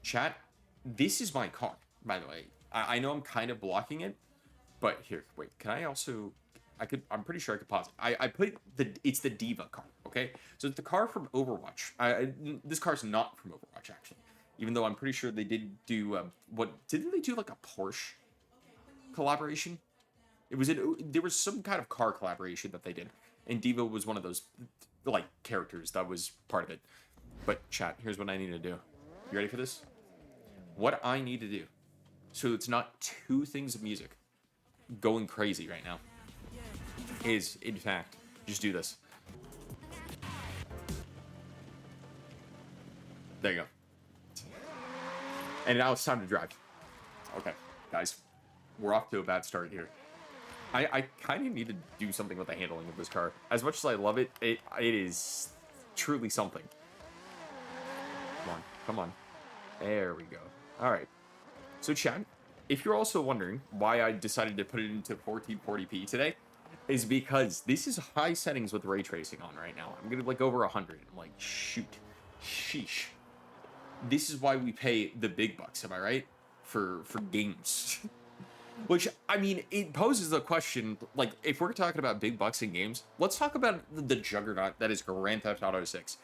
Chat, this is my car, by the way. I know I'm kind of blocking it, but here, wait, can I also... I'm pretty sure I could pause it. I put it's the Diva car, okay? So it's the car from Overwatch. This car's not from Overwatch, actually. Even though I'm pretty sure they did do, didn't they do like a Porsche collaboration? There was some kind of car collaboration that they did. And Diva was one of those, like, characters that was part of it. But chat, here's what I need to do. You ready for this? What I need to do, so it's not two things of music going crazy right now, is, in fact, just do this. There you go. And now it's time to drive. Okay, guys, we're off to a bad start here. I kind of need to do something with the handling of this car. As much as I love it, it is truly something. Come on, come on. There we go. All right. So, chat, if you're also wondering why I decided to put it into 1440p today, is because this is high settings with ray tracing on right now. I'm getting like over 100. I'm like, shoot. Sheesh. This is why we pay the big bucks, am I right? For games. Which, I mean, it poses the question, like, if we're talking about big bucks in games, let's talk about the juggernaut that is Grand Theft Auto 6.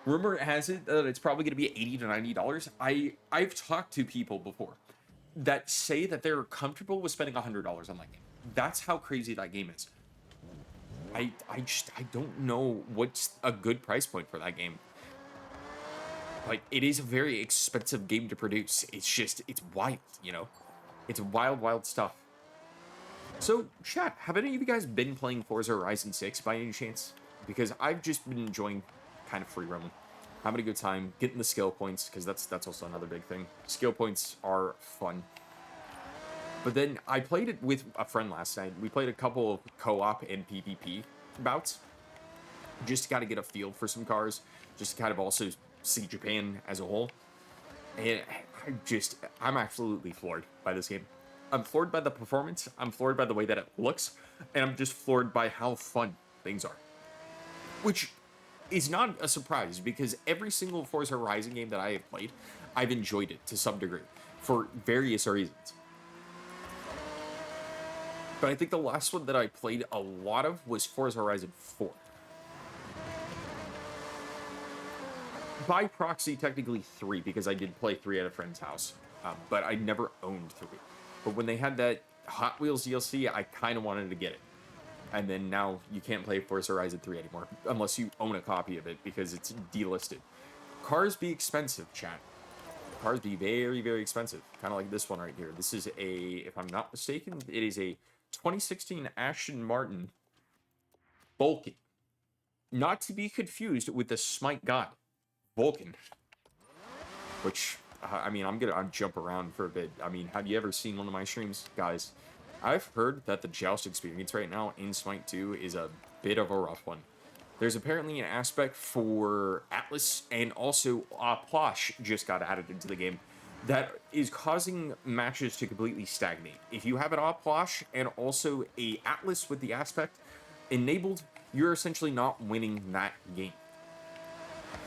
Rumor has it that it's probably going to be $80 to $90. I've talked to people before that say that they're comfortable with spending $100 on that game. That's how crazy that game is. I don't know what's a good price point for that game. Like, it is a very expensive game to produce. It's wild, you know? It's wild, wild stuff. So, chat, have any of you guys been playing Forza Horizon 6 by any chance? Because I've just been enjoying kind of free roaming. Having a good time, getting the skill points, because that's also another big thing. Skill points are fun. But then I played it with a friend last night. We played a couple of co-op and PvP bouts. Just to kind of get a feel for some cars. Just to kind of also see Japan as a whole. And I'm absolutely floored by this game. I'm floored by the performance. I'm floored by the way that it looks. And I'm just floored by how fun things are. Which is not a surprise, because every single Forza Horizon game that I have played, I've enjoyed it to some degree, for various reasons. But I think the last one that I played a lot of was Forza Horizon 4. By proxy, technically 3, because I did play 3 at a friend's house, but I never owned 3. But when they had that Hot Wheels DLC, I kind of wanted to get it. And then now you can't play Forza Horizon 3 anymore, unless you own a copy of it, because it's delisted. Cars be expensive, chat. Cars be very, very expensive. Kind of like this one right here. This is if I'm not mistaken, it is a 2016 Aston Martin Vulcan. Not to be confused with the Smite God, Vulcan. Which, I mean, I'm jump around for a bit. I mean, have you ever seen one of my streams? Guys, I've heard that the joust experience right now in Smite 2 is a bit of a rough one. There's apparently an aspect for Atlas, and also Plosh just got added into the game, that is causing matches to completely stagnate. If you have an Plosh and also a Atlas with the aspect enabled, you're essentially not winning that game.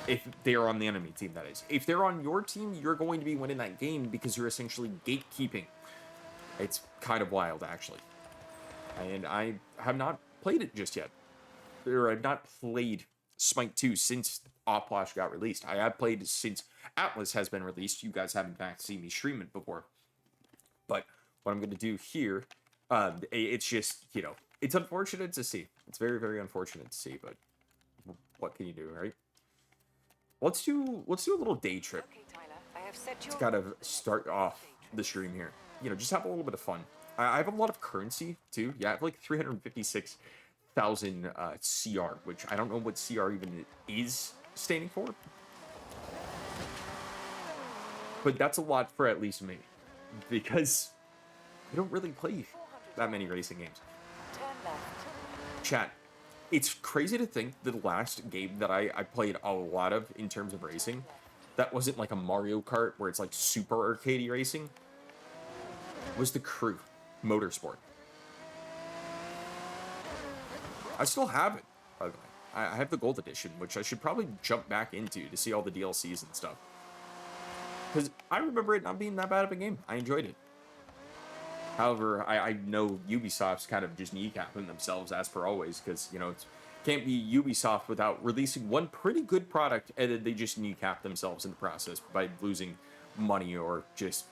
If they're on the enemy team, that is. If they're on your team, you're going to be winning that game because you're essentially gatekeeping. It's kind of wild, actually. And I have not played it just yet. Or I've not played Smite 2 since Oplash got released. I have played since Atlas has been released. You guys have in fact seen me stream it before. But what I'm going to do here, it's just, you know, it's unfortunate to see. It's very, very unfortunate to see, but what can you do, right? Let's do a little day trip. Okay, Tyler, I have set To kind of start off the stream here. You know, just have a little bit of fun. I have a lot of currency, too. Yeah, I have like 356,000 CR, which I don't know what CR even is standing for. But that's a lot for at least me. Because I don't really play that many racing games. Turn left. Chat, it's crazy to think the last game that I played a lot of in terms of racing, that wasn't like a Mario Kart where it's like super arcadey racing, was the Crew Motorsport. I still have it, by the way. I have the gold edition, which I should probably jump back into to see all the DLCs and stuff. Because I remember it not being that bad of a game. I enjoyed it. However, I know Ubisoft's kind of just kneecapping themselves as per always, because, you know, it can't be Ubisoft without releasing one pretty good product and then they just kneecap themselves in the process by losing money or just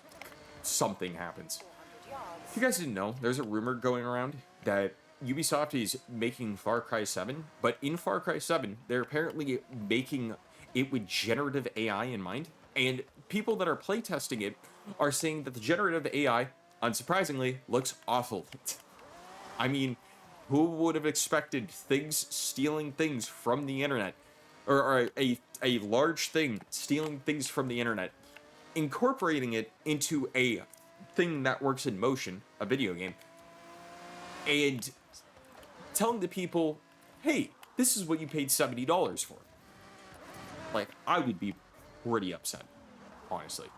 something happens. 200 yards. If you guys didn't know, there's a rumor going around that Ubisoft is making Far Cry 7, but in Far Cry 7, they're apparently making it with generative AI in mind, and people that are playtesting it are saying that the generative AI, unsurprisingly, looks awful. I mean, who would have expected things stealing things from the internet, or a large thing stealing things from the internet, incorporating it into a thing that works in motion, a video game, and telling the people, hey, this is what you paid $70 for. Like, I would be pretty upset, honestly.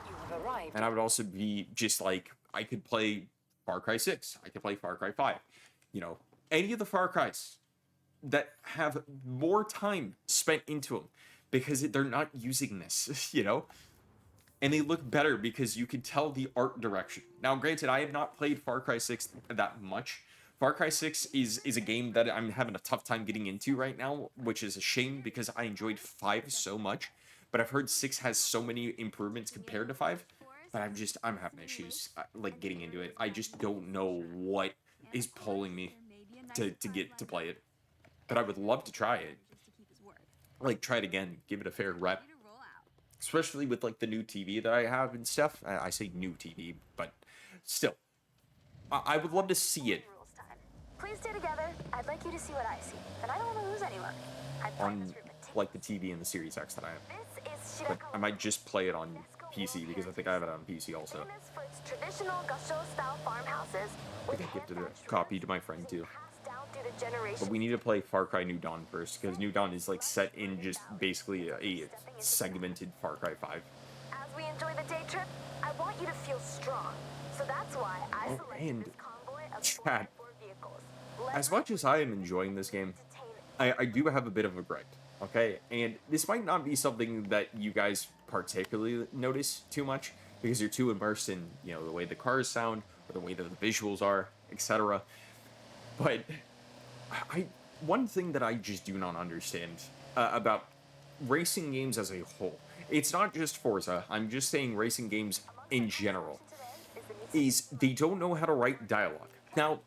You have arrived. And I would also be just like, I could play Far Cry 6, I could play Far Cry 5. You know, any of the Far Cries that have more time spent into them because they're not using this, you know? And they look better because you can tell the art direction. Now, granted, I have not played Far Cry 6 that much. Far Cry 6 is a game that I'm having a tough time getting into right now, which is a shame because I enjoyed 5 so much. But I've heard 6 has so many improvements compared to 5. But I'm having issues like getting into it. I just don't know what is pulling me to get to play it. But I would love to try it. Like, try it again, give it a fair rep. Especially with like the new TV that I have and stuff. I say new TV, but still, I would love to see it Rules time. Please stay together. I'd like you to see what I see, and I don't want to lose anyone. I planned on this route like the TV and the Series X that I have. This is But Shirako, I might just play it on PC because I think I have it on PC also. famous for its traditional Gusho-style farmhouses I with think I gifted a hand-thatched copy roofs to my friend too. passed down through the generations. But we need to play Far Cry New Dawn first because New Dawn is like set in just basically a segmented Far Cry 5. As we enjoy the day trip, I want you to feel strong. So that's why I Oh, selected and this convoy of chat. 4x4 vehicles. As much as I am enjoying this game, I do have a bit of a gripe, okay? And this might not be something that you guys particularly notice too much because you're too immersed in, you know, the way the cars sound or the way that the visuals are, etc. But one thing that I just do not understand about racing games as a whole, it's not just Forza, I'm just saying racing games in general, is they don't know how to write dialogue. Now,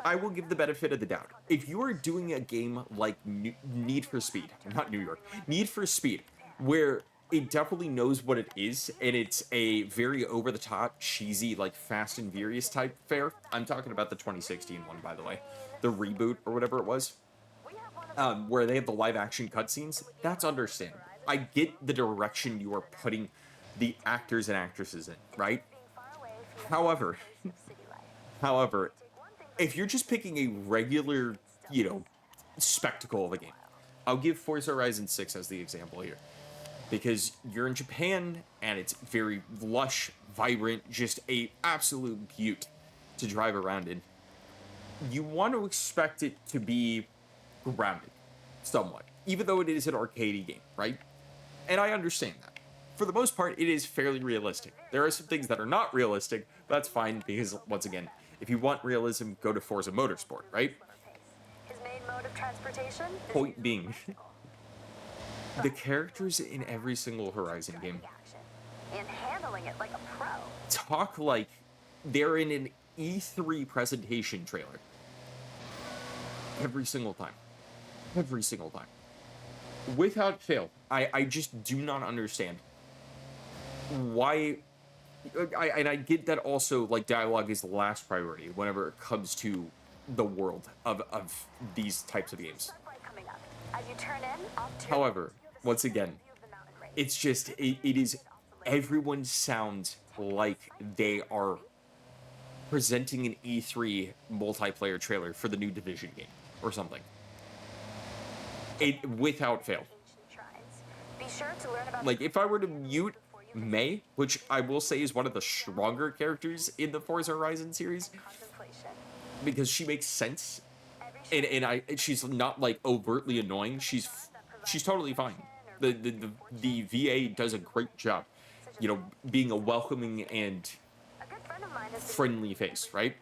I will give the benefit of the doubt. If you are doing a game like Need for Speed, not New York, Need for Speed, where it definitely knows what it is, and it's a very over-the-top, cheesy, like Fast and Furious type fare. I'm talking about the 2016 one, by the way. The reboot, or whatever it was. Where they have the live-action cutscenes. That's understandable. I get the direction you are putting the actors and actresses in, right? However, if you're just picking a regular, you know, spectacle of a game, I'll give Forza Horizon 6 as the example here. Because you're in Japan, and it's very lush, vibrant, just a absolute beaut to drive around in. You want to expect it to be grounded, somewhat. Even though it is an arcadey game, right? And I understand that. For the most part, it is fairly realistic. There are some things that are not realistic, but that's fine, because, once again, if you want realism, go to Forza Motorsport, right? His main mode of transportation is Point being, the characters in every single Horizon game action and handling it like a pro. talk like they're in an E3 presentation trailer. Every single time. Every single time. Without fail, I just do not understand why. I get that also, like, dialogue is the last priority whenever it comes to the world of these types of games. Sunlight coming up. As you turn in, off to your However, left, you have a once stunning again, view of the mountain range. it's just, it is, everyone sounds like they are presenting an E3 multiplayer trailer for the new Division game or something. It, without fail. Ancient shrines. Be sure to learn about Like, if I were to mute May, which I will say is one of the stronger characters in the Forza Horizon series, contemplation. because she makes sense, Every and she's not, like, overtly annoying, she's totally fine. The VA does a great job. you know, being a welcoming and A good friend of mine has been. friendly face, right?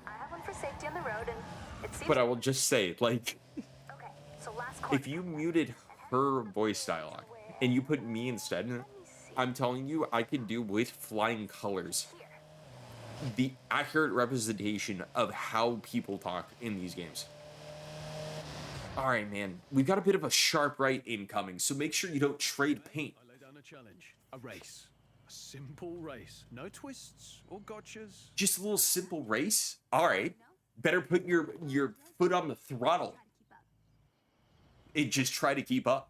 I have one for safety on the road, and it seems. But I will just say, like, Okay, so last corner. if you muted her voice dialogue and you put me instead, Let me see. I'm telling you, I can do with flying colors Here. the accurate representation of how people talk in these games. All right, man. We've got a bit of a sharp right incoming, so make sure you don't trade paint. I lay down a challenge. A race. A simple race. No twists or gotchas. Just a little simple race. All right. Better put your foot on the throttle and just try to keep up.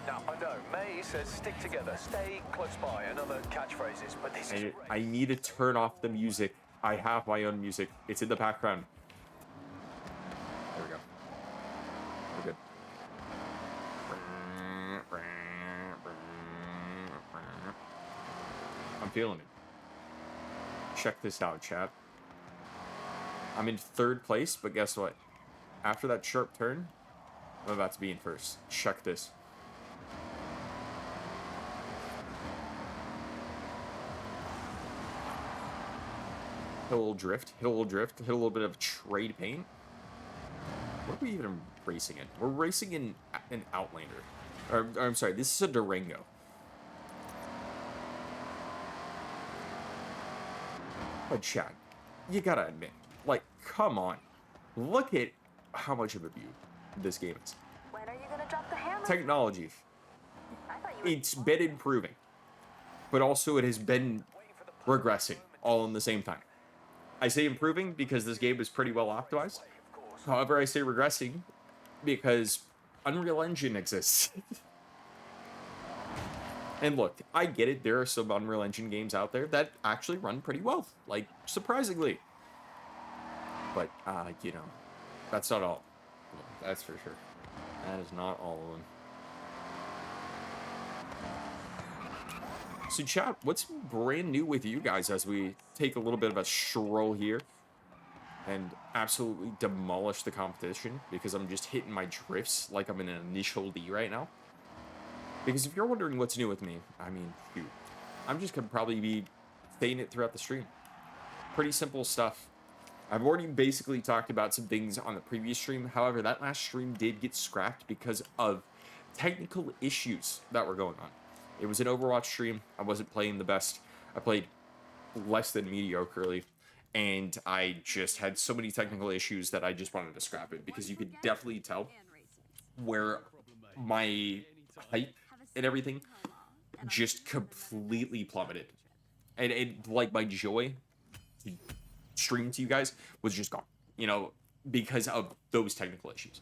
Now, I know, May says stick together, stay close by, and other catchphrases, but this is I need to turn off the music. I have my own music. It's in the background. There we go. We're good. I'm feeling it. Check this out, chat. I'm in 3rd place, but guess what? After that sharp turn, I'm about to be in 1st. Check this. Hit a little drift, hit a little drift, hit a little bit of trade paint. What are we even racing in? We're racing in an Outlander. Or I'm sorry, this is a Durango. But chat, you gotta admit, like, come on. Look at how much of a beaut this game is. When are you gonna drop the hammer? Technology, I thought you were. it's been improving, but also it has been regressing all in the same time. I say improving because this game is pretty well optimized. However, I say regressing because Unreal Engine exists. And look, I get it. There are some Unreal Engine games out there that actually run pretty well, like, surprisingly. But, you know, that's not all. That's for sure. That is not all of them. So, chat, what's brand new with you guys as we take a little bit of a stroll here and absolutely demolish the competition because I'm just hitting my drifts like I'm in an initial D right now? Because if you're wondering what's new with me, I mean, shoot, I'm just going to probably be saying it throughout the stream. Pretty simple stuff. I've already basically talked about some things on the previous stream. However, that last stream did get scrapped because of technical issues that were going on. It was an Overwatch stream. I wasn't playing the best. I played less than mediocrely. And I just had so many technical issues that I just wanted to scrap it. Because you could definitely tell where my hype and everything just completely plummeted. And like, my joy to stream to you guys was just gone. You know, because of those technical issues.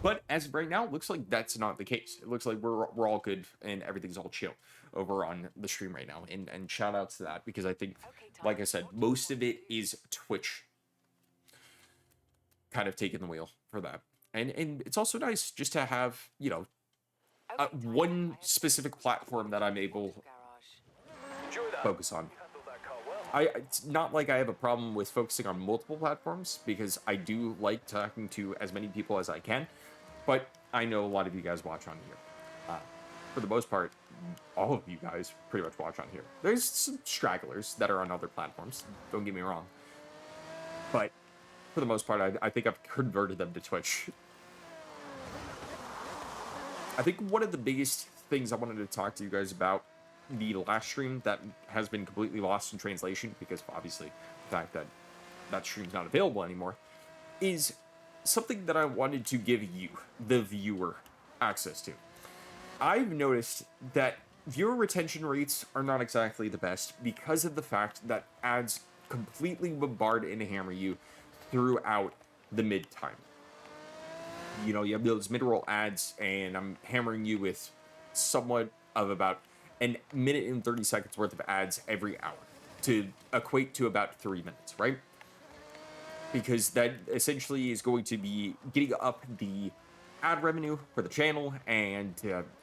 But as of right now, it looks like that's not the case. It looks like we're all good and everything's all chill over on the stream right now. And shout outs to that because I think, like I said, most of it is Twitch kind of taking the wheel for that. And it's also nice just to have, you know, one specific platform that I'm able to focus on. It's not like I have a problem with focusing on multiple platforms because I do like talking to as many people as I can, but I know a lot of you guys watch on here. For the most part, all of you guys pretty much watch on here. There's some stragglers that are on other platforms, don't get me wrong, but for the most part, I think I've converted them to Twitch. I think one of the biggest things I wanted to talk to you guys about the last stream that has been completely lost in translation because obviously the fact that that stream's not available anymore is something that I wanted to give you, the viewer, access to. I've noticed that viewer retention rates are not exactly the best because of the fact that ads completely bombard and hammer you throughout the mid time. You know, you have those mid-roll ads and I'm hammering you with somewhat of about a minute and 30 seconds worth of ads every hour to equate to about 3 minutes, right? Because that essentially is going to be getting up the ad revenue for the channel, and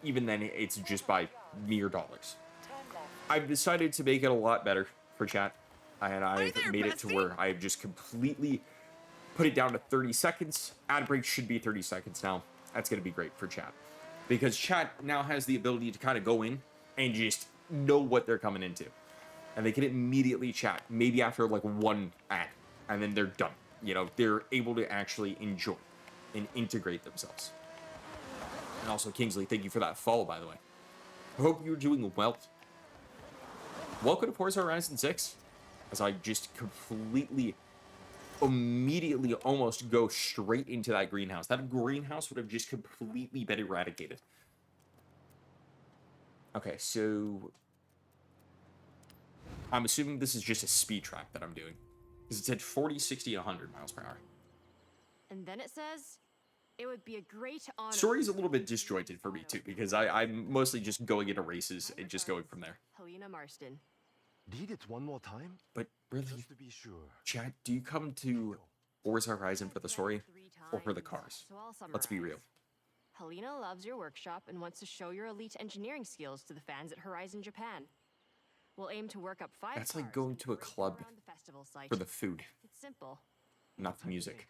even then it's just by mere dollars. I've decided to make it a lot better for chat, and I've made it to where I've just completely put it down to 30 seconds. Ad breaks should be 30 seconds now. That's going to be great for chat. because chat now has the ability to kind of go in and just know what they're coming into, and they can immediately chat maybe after like one ad, and then they're done. You know, they're able to actually enjoy and integrate themselves. And also, Kingsley, thank you for that follow, by the way. I hope you're doing well. Welcome to Forza Horizon 6, as I just completely, immediately almost go straight into that greenhouse. That greenhouse would have just completely been eradicated. Okay, so I'm assuming this is just a speed trap that I'm doing, because it said 40, 60, 100 miles per hour. And then it says, it would be a great honor. Story's a little bit disjointed for me too, because I'm mostly just going into races and just going from there. Helena Marston. Read it one more time? But really, Just to be sure. chat, do you come to Forza Horizon for the story or for the cars? So I'll Let's be real. summarize. Helena loves your workshop and wants to show your elite engineering skills to the fans at Horizon Japan. We'll aim to work up 5 That's like cars going and to a parade club around the festival site. for the food, It's simple. not the music.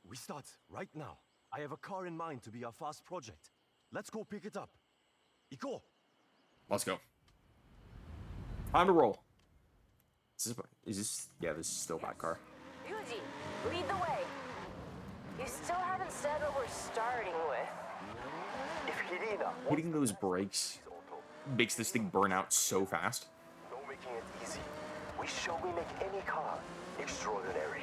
We start right now. I have a car in mind to be our fast project. Let's go pick it up. Iko! Let's go. Time to roll. Is this? Yeah, this is still that car. Yuji, lead the way. You still haven't said what we're starting with. If Helena Hitting those brakes makes this thing burn out so fast. no making it easy, shall we make any car extraordinary?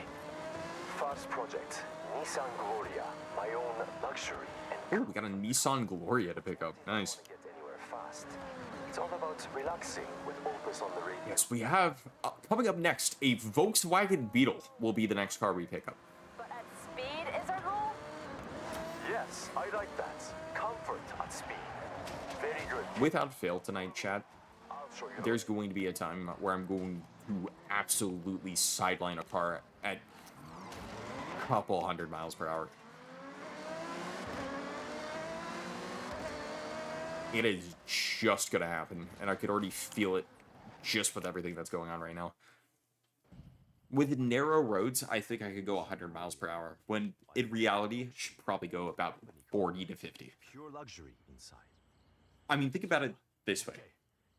Fast project, Nissan Gloria, my own luxury and Oh, we got a Nissan Gloria to pick up. Nice. get anywhere fast. It's all about relaxing with Opus on the radio. Yes, we have coming up next, a Volkswagen Beetle will be the next car we pick up. But at speed is our goal? Yes, I like that. Comfort at speed. Very good. Without fail tonight, chat, I'll show you. there's going to be a time where I'm going to absolutely sideline a car at a couple hundred miles per hour. It is just gonna happen, and I could already feel it just with everything that's going on right now. With narrow roads, I think I could go 100 miles per hour, when in reality, I should probably go about 40 to 50. Pure luxury inside. I mean, think about it this way. Okay,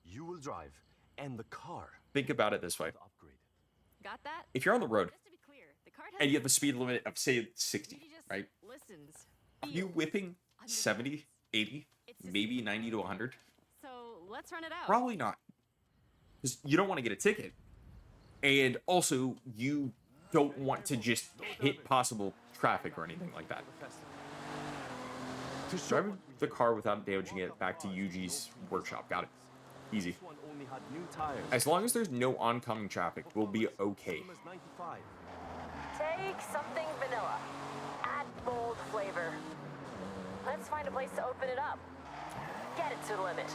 you will drive, and the car Think about it this way. upgrade. Got that? If you're on the road, Just to be clear, the card has and you have the speed limit of, say, 60, He just right? listens. Are you whipping 70, 80, maybe 90 to 100? So let's run it out. Probably not. Because you don't want to get a ticket. And also, you don't want to just hit possible traffic or anything like that. To show Driving what we the do, car without damaging it back to Yuji's workshop. Got it. Easy. this one only had new tires. As long as there's no oncoming traffic, we'll be okay. Same as 95. Take something vanilla. Add bold flavor. Let's find a place to open it up. Get it to the limit.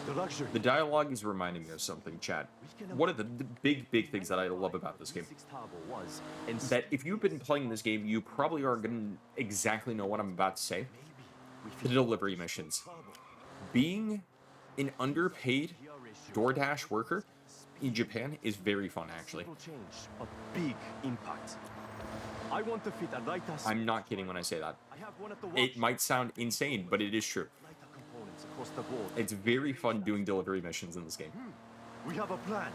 The luxury. The dialogue is reminding me of something, chat. One of the big things that I love about this game. V6 turbo was, and That if you've been playing this game, you probably aren't going to exactly know what I'm about to say. maybe we The fit delivery missions. turbo. Being an underpaid DoorDash worker in Japan is very fun, actually. Little change, but big impact. I want to fit a lighter. I'm not kidding when I say that. I have one at the It workshop. might sound insane, but it is true. Lighter components across the board. It's very fun doing delivery missions in this game. We have a plan.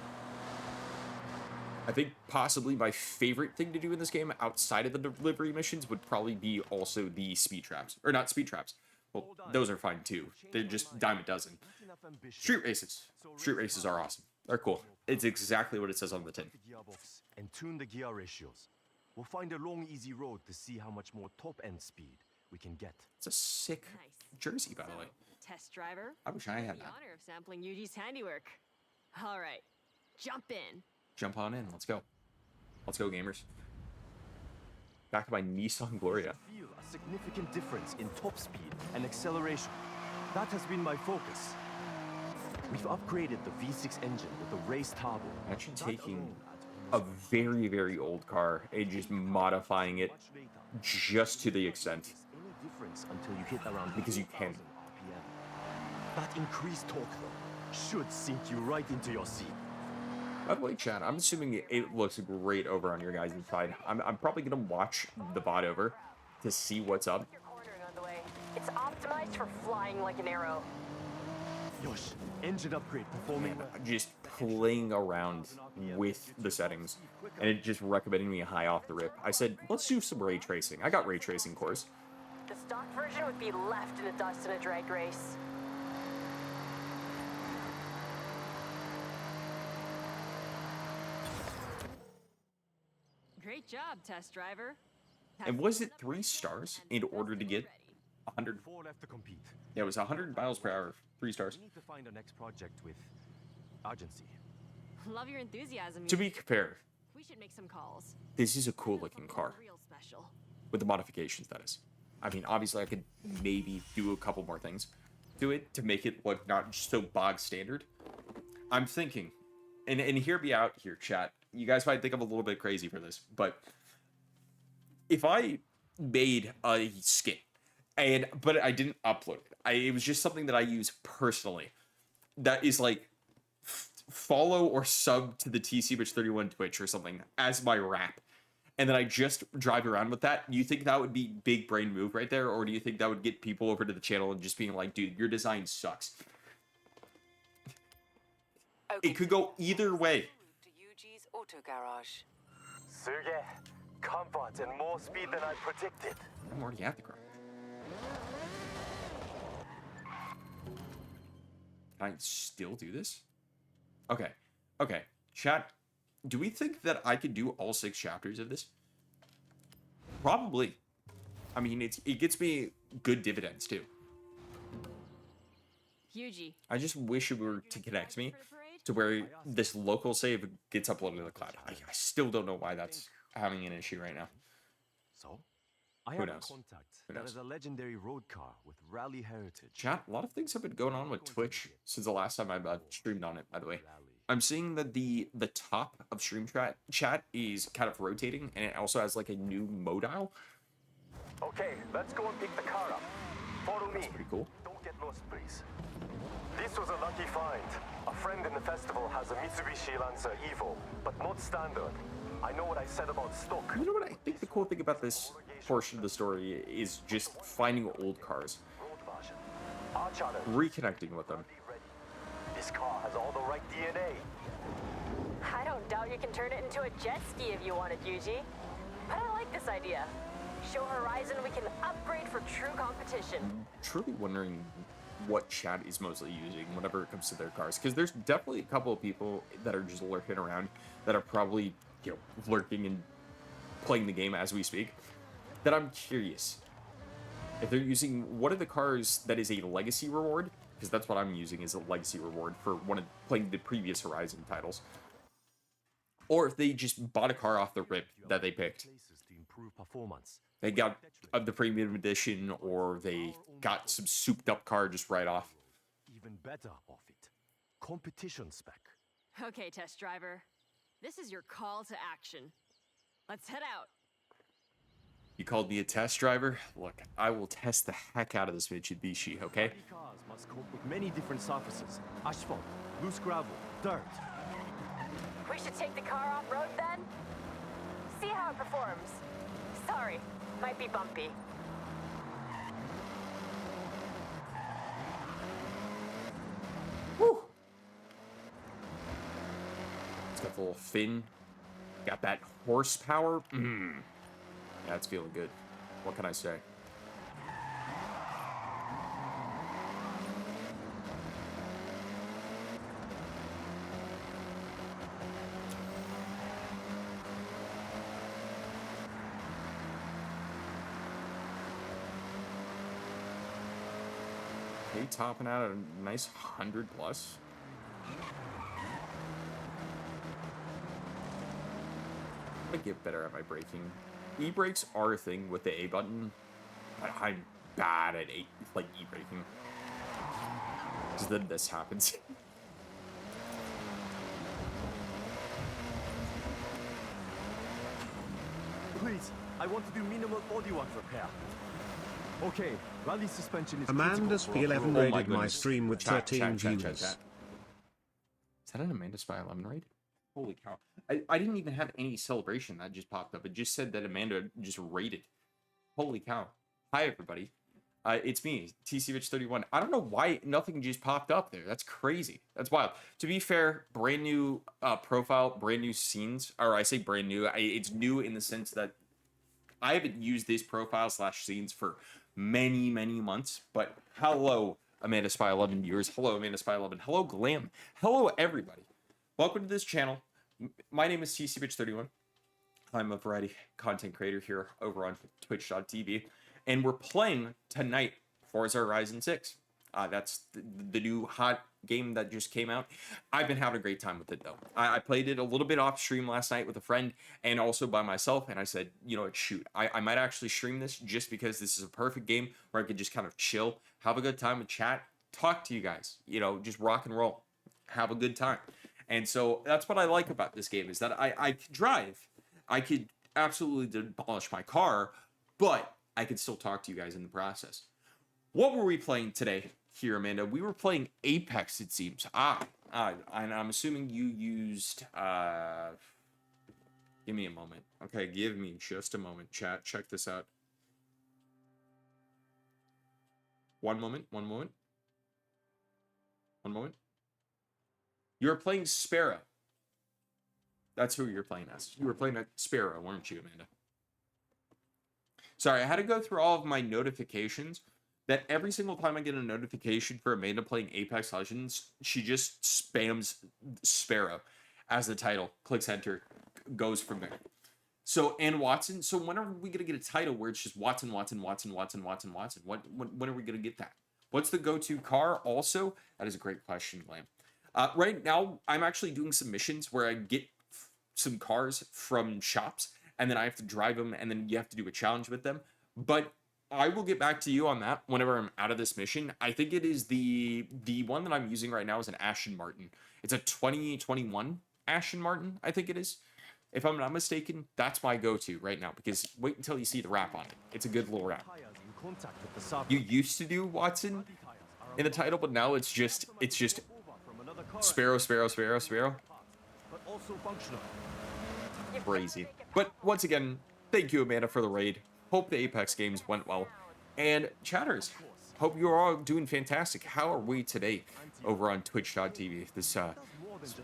I think possibly my favorite thing to do in this game outside of the delivery missions would probably be also the speed traps. Or not speed traps. Well, those are fine too. They're just dime a dozen. Not enough ambition. Street races. Street races are awesome. They're cool. It's exactly what it says on the tin. The gearbox and tune the gear ratios. We'll find a long, easy road to see how much more top-end speed we can get. It's a sick Nice. jersey, by the way. Test driver. I wish I had The that. honor of sampling Yuji's handiwork. All right, jump in. Jump on in. Let's go. Let's go, gamers. Back to my Nissan Gloria. Feel a significant difference in top speed and acceleration. That has been my focus. We've upgraded the V6 engine with the race turbo. Actually That taking alone a adds very old car and just modifying it much later. just to the extent. Any difference until you hit around Because you can. 4,000 RPM. That increased torque though should sink you right into your seat. By the way, chat, I'm assuming it looks great over on your guys' side. I'm probably going to watch the VOD over to see what's up. You're cornering on the way. It's optimized Thanks for flying like an arrow. Yosh, engine upgrade performing well. Just playing around with the settings, and it just recommended me high off the rip. I said, let's do some ray tracing. I got ray tracing cores. The stock version would be left in the dust in a drag race. Great job, test driver. And was it 3 stars in order to get 100? 4 left to compete. Yeah, it was 100 miles per hour, 3 stars. We need to find our next project with urgency. Love your enthusiasm. To be fair, We should make some calls. this is a cool looking car. Real special. With the modifications, that is. I mean, obviously I could maybe do a couple more things to it to make it look not just so bog standard. I'm thinking, and hear me out here, chat. You guys might think I'm a little bit crazy for this, but if I made a skit but I didn't upload it, it was just something that I use personally, that is like follow or sub to the TC31 Twitch or something as my rap, and then I just drive around with that, you think that would be big brain move right there, or do you think that would get people over to the channel and just being like, dude, your design sucks? Okay. It could go either way. To Yuji's Auto Garage. Suge, comfort and more speed than I predicted. I'm already at the car. Can I still do this? Okay. Okay. Chat, do we think that I could do all 6 chapters of this? Probably. I mean, it gets me good dividends, too. Yuji. I just wish it were to connect me to where this local save gets uploaded to the cloud. I still don't know why that's having an issue right now. So, I Who have a knows? contact Who that knows? is a legendary road car with rally heritage. Chat, a lot of things have been going on with Twitch since the last time I streamed on it, by the way. I'm seeing that the top of stream chat is kind of rotating, and it also has like a new modile. Okay, let's go and pick the car up. Follow me. Pretty cool. Don't get lost, please. This was a lucky find. A friend in the festival has a Mitsubishi Lancer Evo, but not standard. I know what I said about stock. You know what I think the cool thing about this portion of the story is just finding old cars, Road version. Our challenge. reconnecting with them. Be ready. This car has all the right DNA. I don't doubt you can turn it into a jet ski if you wanted, Yuji. But I like this idea. Show Horizon we can upgrade for true competition. Truly wondering what chat is mostly using whenever it comes to their cars, because there's definitely a couple of people that are just lurking around that are probably, you know, lurking and playing the game as we speak, that I'm curious if they're using one of the cars that is a legacy reward, because that's what I'm using as a legacy reward for one of playing the previous Horizon titles, or if they just bought a car off the rip that they picked. Places to improve performance. They got the premium edition, or they got some souped up car just right off. Even better off it. Competition spec. Okay, test driver. This is your call to action. Let's head out. You called me a test driver? Look, I will test the heck out of this Mitsubishi, okay? Rally cars must cope with many different surfaces. Asphalt, loose gravel, dirt. We should take the car off-road then? See how it performs. Sorry, might be bumpy. Woo! It's got the little fin. Got that horsepower. Yeah, it's feeling good. What can I say? Okay, topping out at a nice 100 plus. I'm gonna get better at my braking. E-brakes are a thing with the A button, but I'm bad at e-braking. Because then this happens. Please, I want to do minimal bodywork repair. Okay, rally suspension is Amanda's critical for P11 off-road. my rated my goodness. stream with Chat, 13 chat, views. Is that an Amanda Spy 11 raid? Holy cow. I didn't even have any celebration that just popped up. It just said that Amanda just raided. Holy cow. Hi, everybody. It's me, TCVich31. I don't know why nothing just popped up there. That's crazy. That's wild. To be fair, brand new profile, brand new scenes. Or I say brand new. It's new in the sense that I haven't used this profile slash scenes for many, many months. But hello, Amanda Spy 11 viewers. Hello, Amanda Spy 11. Hello, Glam. Hello, everybody. Welcome to this channel. My name is TCVich31. I'm a variety content creator here over on Twitch.tv. And we're playing tonight Forza Horizon 6. That's the new hot game that just came out. I've been having a great time with it, though. I played it a little bit off stream last night with a friend and also by myself. And I said, you know what, shoot, I might actually stream this just because this is a perfect game where I could just kind of chill, have a good time with chat, talk to you guys, you know, just rock and roll, have a good time. And so that's what I like about this game is that I could drive. I could absolutely demolish my car, but I could still talk to you guys in the process. What were we playing today here, Amanda? We were playing Apex, it seems. And I'm assuming you used... give me a moment. Okay, give me just a moment, chat. Check this out. One moment. You were playing Sparrow. That's who you're playing as. You were playing at Sparrow, weren't you, Amanda? Sorry, I had to go through all of my notifications. That every single time I get a notification for Amanda playing Apex Legends, she just spams Sparrow as the title. Clicks enter, goes from there. So, and Watson. So when are we going to get a title where it's just Watson? When are we going to get that? What's the go-to car also? That is a great question, Lamb. Right now, I'm actually doing some missions where I get some cars from shops, and then I have to drive them, and then you have to do a challenge with them. But I will get back to you on that whenever I'm out of this mission. I think it is the one that I'm using right now is an Aston Martin. It's a 2021 Aston Martin, I think it is. If I'm not mistaken, that's my go-to right now, because wait until you see the wrap on it. It's a good little wrap. You used to do Watson in the title, but now it's just Sparrow. Crazy. But once again, thank you, Amanda, for the raid. Hope the Apex games went well. And chatters, hope you're all doing fantastic. How are we today over on Twitch.tv? This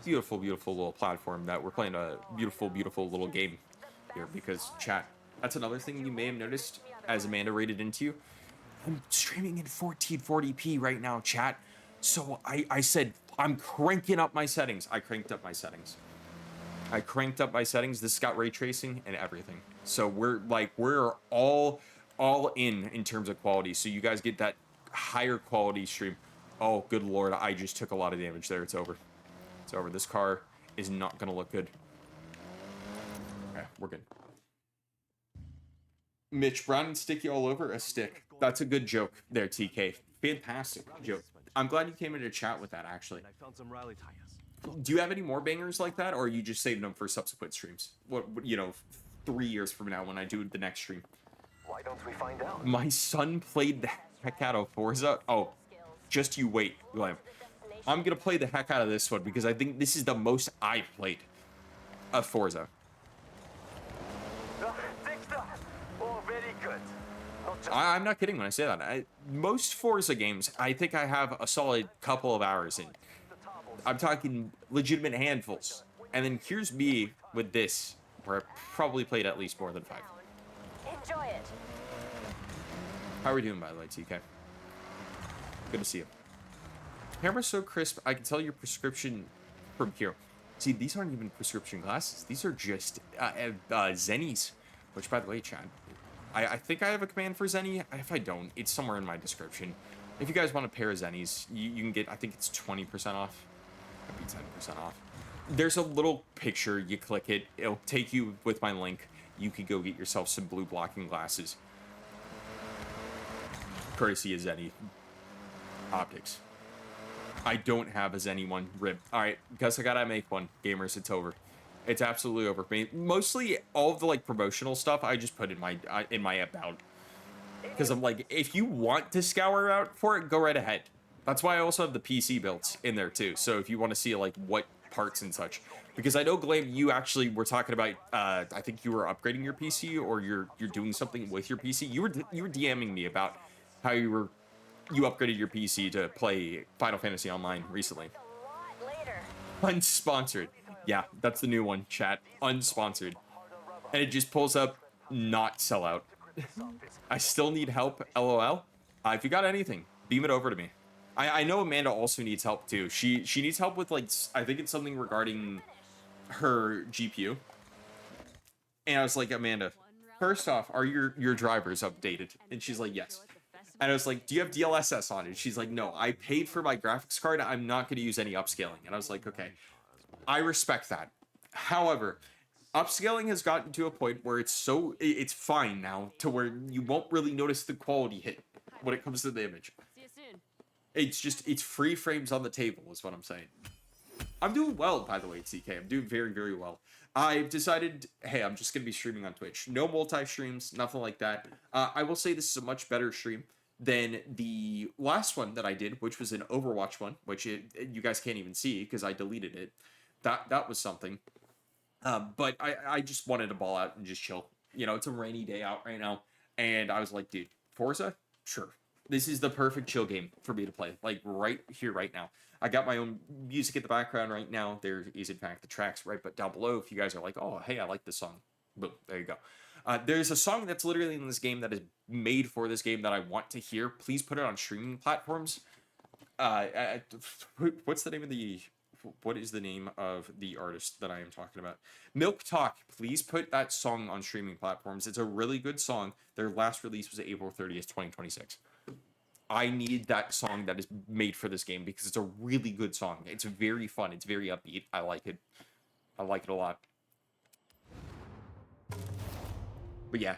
beautiful, beautiful little platform that we're playing a beautiful, beautiful little game here because chat. That's another thing you may have noticed as Amanda raided into you. I'm streaming in 1440p right now, chat. So I said, I'm cranking up my settings. I cranked up my settings. This got ray tracing and everything. So we're all in terms of quality. So you guys get that higher quality stream. Oh, good Lord. I just took a lot of damage there. It's over. It's over. This car is not going to look good. Okay, we're good. Mitch, brown and sticky all over a stick. That's a good joke there, TK. Fantastic joke. I'm glad you came into chat with that, actually. Do you have any more bangers like that, or are you just saving them for subsequent streams? What, you know, 3 years from now when I do the next stream? Why don't we find out? My son played the heck out of Forza. Oh, just you wait, Glam. I'm gonna play the heck out of this one because I think this is the most I've played of Forza. Oh, very good. I'm not kidding when I say that. Most Forza games, I think I have a solid couple of hours in. I'm talking legitimate handfuls. And then here's me with this, where I probably played at least more than 5. Enjoy it. How are we doing, by the way, TK? Good to see you. Camera's so crisp, I can tell your prescription from here. See, these aren't even prescription glasses. These are just Zennies. Which, by the way, Chad, I think I have a command for Zenny. If I don't, it's somewhere in my description. If you guys want a pair of Zennies, you can get, I think it's 20% off. Might be 10% off. There's a little picture. You click it. It'll take you with my link. You could go get yourself some blue blocking glasses. Courtesy of Zenny Optics. I don't have a Zenny one. Rip. Alright, guess I gotta make one. Gamers, it's over. It's absolutely over for me. Mostly all of the like promotional stuff I just put in my about. Because I'm like, if you want to scour out for it, go right ahead. That's why I also have the PC builds in there too. So if you want to see like what parts and such. Because I know, Glam, you actually were talking about, I think you were upgrading your PC or you're doing something with your PC. You were DMing me about you upgraded your PC to play Final Fantasy Online recently. A lot later. Unsponsored. Yeah, that's the new one, chat. Unsponsored. And it just pulls up not sellout. I still need help, LOL. If you got anything, beam it over to me. I know Amanda also needs help too. She needs help with like, I think it's something regarding her GPU. And I was like, Amanda, first off, are your drivers updated? And she's like, yes. And I was like, do you have DLSS on it? She's like, no, I paid for my graphics card. I'm not going to use any upscaling. And I was like, okay, I respect that. However, upscaling has gotten to a point where it's fine now to where you won't really notice the quality hit when it comes to the image. See you soon. It's free frames on the table is what I'm saying. I'm doing well, by the way, TK. I'm doing very, very well. I've decided, hey, I'm just going to be streaming on Twitch. No multi-streams, nothing like that. I will say this is a much better stream than the last one that I did, which was an Overwatch one, which you guys can't even see because I deleted it. That was something. But I just wanted to ball out and just chill. You know, it's a rainy day out right now. And I was like, dude, Forza? Sure. This is the perfect chill game for me to play. Like, right here, right now. I got my own music in the background right now. There is, in fact, the tracks right but down below. If you guys are like, oh, hey, I like this song. Boom, there you go. There's a song that's literally in this game that is made for this game that I want to hear. Please put it on streaming platforms. What's the name of the... What is the name of the artist that I am talking about? Milk Talk. Please put that song on streaming platforms. It's a really good song. Their last release was April 30th, 2026. I need that song that is made for this game because it's a really good song. It's very fun. It's very upbeat. I like it. I like it a lot. But yeah,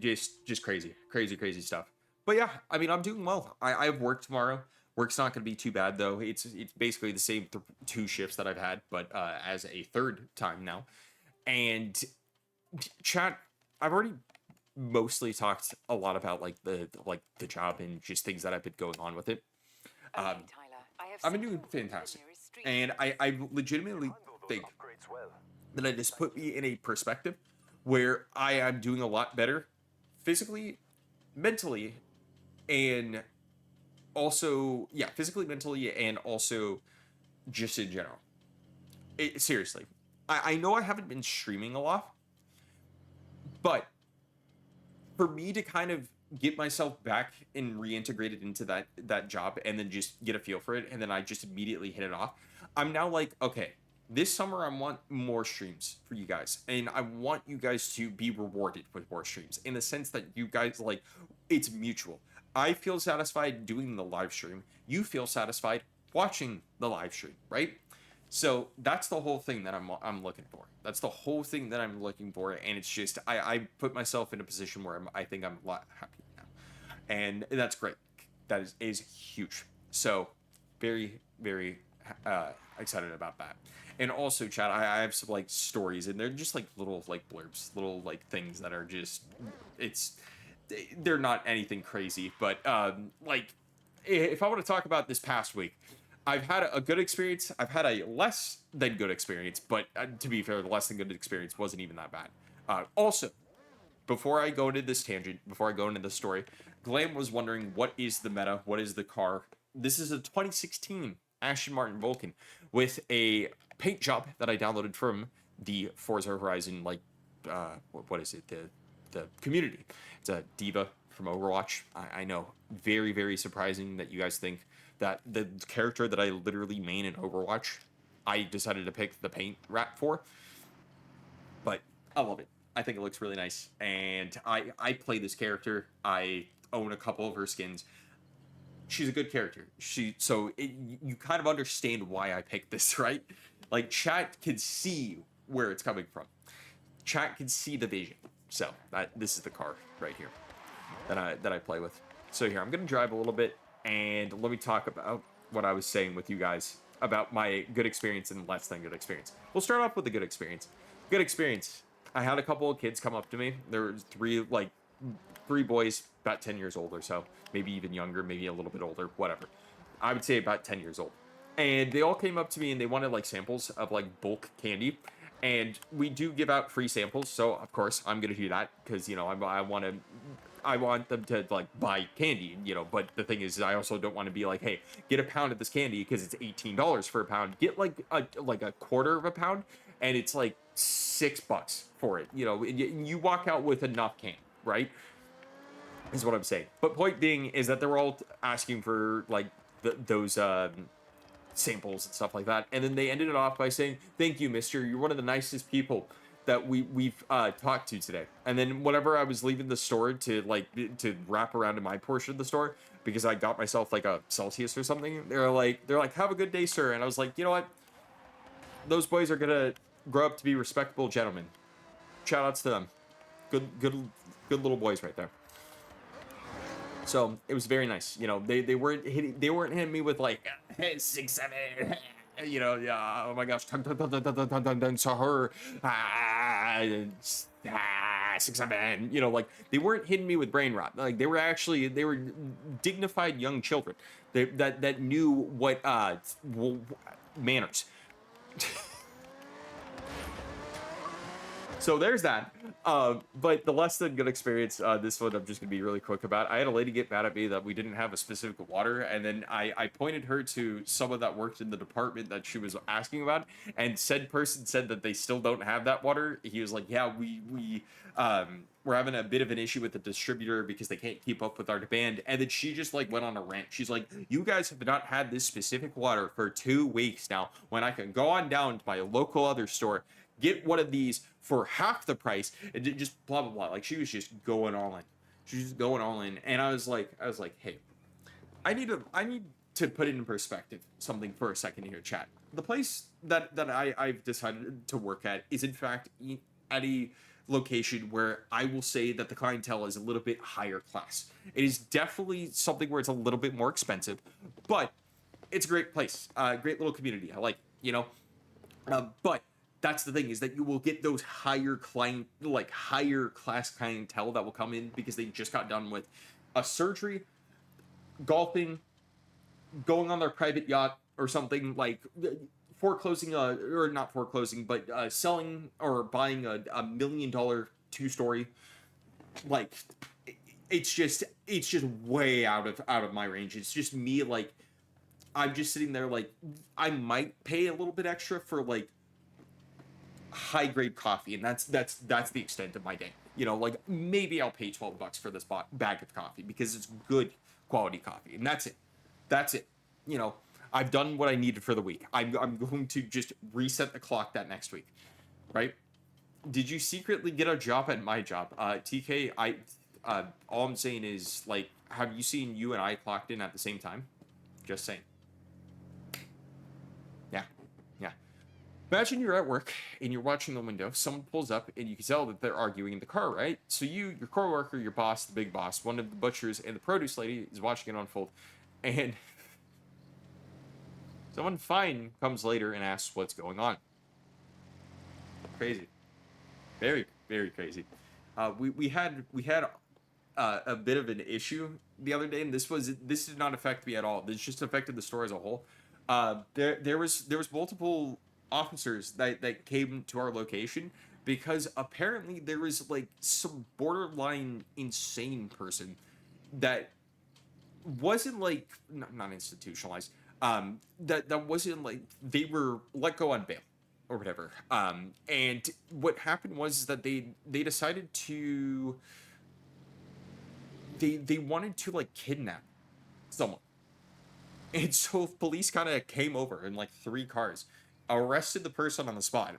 just crazy stuff. But yeah, I mean, I'm doing well. I have work tomorrow. Work's not going to be too bad though. It's basically the same 2 shifts that I've had, but as a 3rd time now. And chat, I've already mostly talked a lot about like the job and just things that have been going on with it. I've been doing fantastic, and I legitimately think that it has put me in a perspective where I am doing a lot better physically, mentally, and also physically, mentally, and also just in general. Seriously, I know I haven't been streaming a lot, but for me to kind of get myself back and reintegrated into that job and then just get a feel for it, and then I just immediately hit it off, I'm now like, okay, this summer I want more streams for you guys, and I want you guys to be rewarded with more streams in the sense that you guys, like, it's mutual. I feel satisfied doing the live stream. You feel satisfied watching the live stream, right? So that's the whole thing that I'm looking for. That's the whole thing that I'm looking for, and it's just I put myself in a position where I think I'm a lot happier now, and that's great. That is huge. So very, very excited about that. And also, chat, I have some like stories, and they're just like little like blurbs, little like things that are just they're not anything crazy, but like if I want to talk about this past week. I've had a good experience. I've had a less than good experience, but to be fair, the less than good experience wasn't even that bad. Also, before I go into this tangent, before I go into the story, Glam was wondering what is the meta, what is the car. This is a 2016 Aston Martin Vulcan with a paint job that I downloaded from the Forza Horizon, like, what is it, the community. It's a Diva from Overwatch. I know, very, very surprising that you guys think that the character that I literally main in Overwatch, I decided to pick the paint wrap for. But I love it. I think it looks really nice. And I play this character. I own a couple of her skins. She's a good character. You kind of understand why I picked this, right? Like, chat can see where it's coming from. Chat can see the vision. So this is the car right here that I play with. So here, I'm going to drive a little bit. And let me talk about what I was saying with you guys about my good experience and less than good experience. We'll start off with the good experience. Good experience. I had a couple of kids come up to me. There were three boys about 10 years old or so. Maybe even younger, maybe a little bit older, whatever. I would say about 10 years old. And they all came up to me and they wanted like samples of like bulk candy. And we do give out free samples. So, of course, I'm going to do that because, you know, I want them to like buy candy, you know. But the thing is, I also don't want to be like, hey, get a pound of this candy because it's $18 for a pound. Get like a quarter of a pound, and it's like $6 for it, you know. And you walk out with enough candy, right? Is what I'm saying. But point being is that they're all asking for like those samples and stuff like that, and then they ended it off by saying, "Thank you, Mister. You're one of the nicest people that we've talked to today." And then whenever I was leaving the store to wrap around to my portion of the store because I got myself like a Celsius or something, they're like, "Have a good day, sir." And I was like, you know what? Those boys are gonna grow up to be respectable gentlemen. Shout outs to them. Good little boys right there. So it was very nice. You know, they weren't hitting me with like 6, 7, you know, yeah, oh my gosh, dun, dun, dun, dun, dun, dun, dun, dun, so her, 6, 7, you know, like they weren't hitting me with brain rot. Like they were dignified young children that knew what manners. So there's that. But the less than good experience, this one I'm just gonna be really quick about. I had a lady get mad at me that we didn't have a specific water, and then I pointed her to someone that worked in the department that she was asking about, and said person said that they still don't have that water. He was like, yeah, we're having a bit of an issue with the distributor because they can't keep up with our demand. And then she just like went on a rant. She's like, you guys have not had this specific water for 2 weeks now, when I can go on down to my local other store, get one of these for half the price, and just blah blah blah. Like she was just going all in. She was just going all in, and I was like, hey, I need to put it in perspective something for a second here, chat. The place that I've decided to work at is in fact at a location where I will say that the clientele is a little bit higher class. It is definitely something where it's a little bit more expensive, but it's a great place, great little community. I like, you know, but that's the thing, is that you will get those higher class clientele that will come in because they just got done with a surgery, golfing, going on their private yacht or something, like foreclosing or not foreclosing, but selling or buying a $1 million 2-story. Like it's just way out of my range. It's just me, like I'm just sitting there like I might pay a little bit extra for like high grade coffee, and that's the extent of my day. You know, like maybe I'll pay $12 for this bag of coffee because it's good quality coffee, and that's it. You know, I've done what I needed for the week. I'm going to just reset the clock that next week, right? Did you secretly get a job at my job, TK? All I'm saying is, like, have you seen you and I clocked in at the same time? Just saying. Yeah. Imagine you're at work and you're watching the window. Someone pulls up and you can tell that they're arguing in the car, right? So you, your coworker, your boss, the big boss, one of the butchers, and the produce lady is watching it unfold. And someone fine comes later and asks what's going on. Crazy. Very, very crazy. We had a bit of an issue the other day, and this did not affect me at all. This just affected the store as a whole. There was multiple officers that came to our location because apparently there was like some borderline insane person that wasn't like not institutionalized. That wasn't like they were let go on bail or whatever. And what happened was that they decided to they wanted to like kidnap someone. And so police kind of came over in like 3 cars, arrested the person on the spot,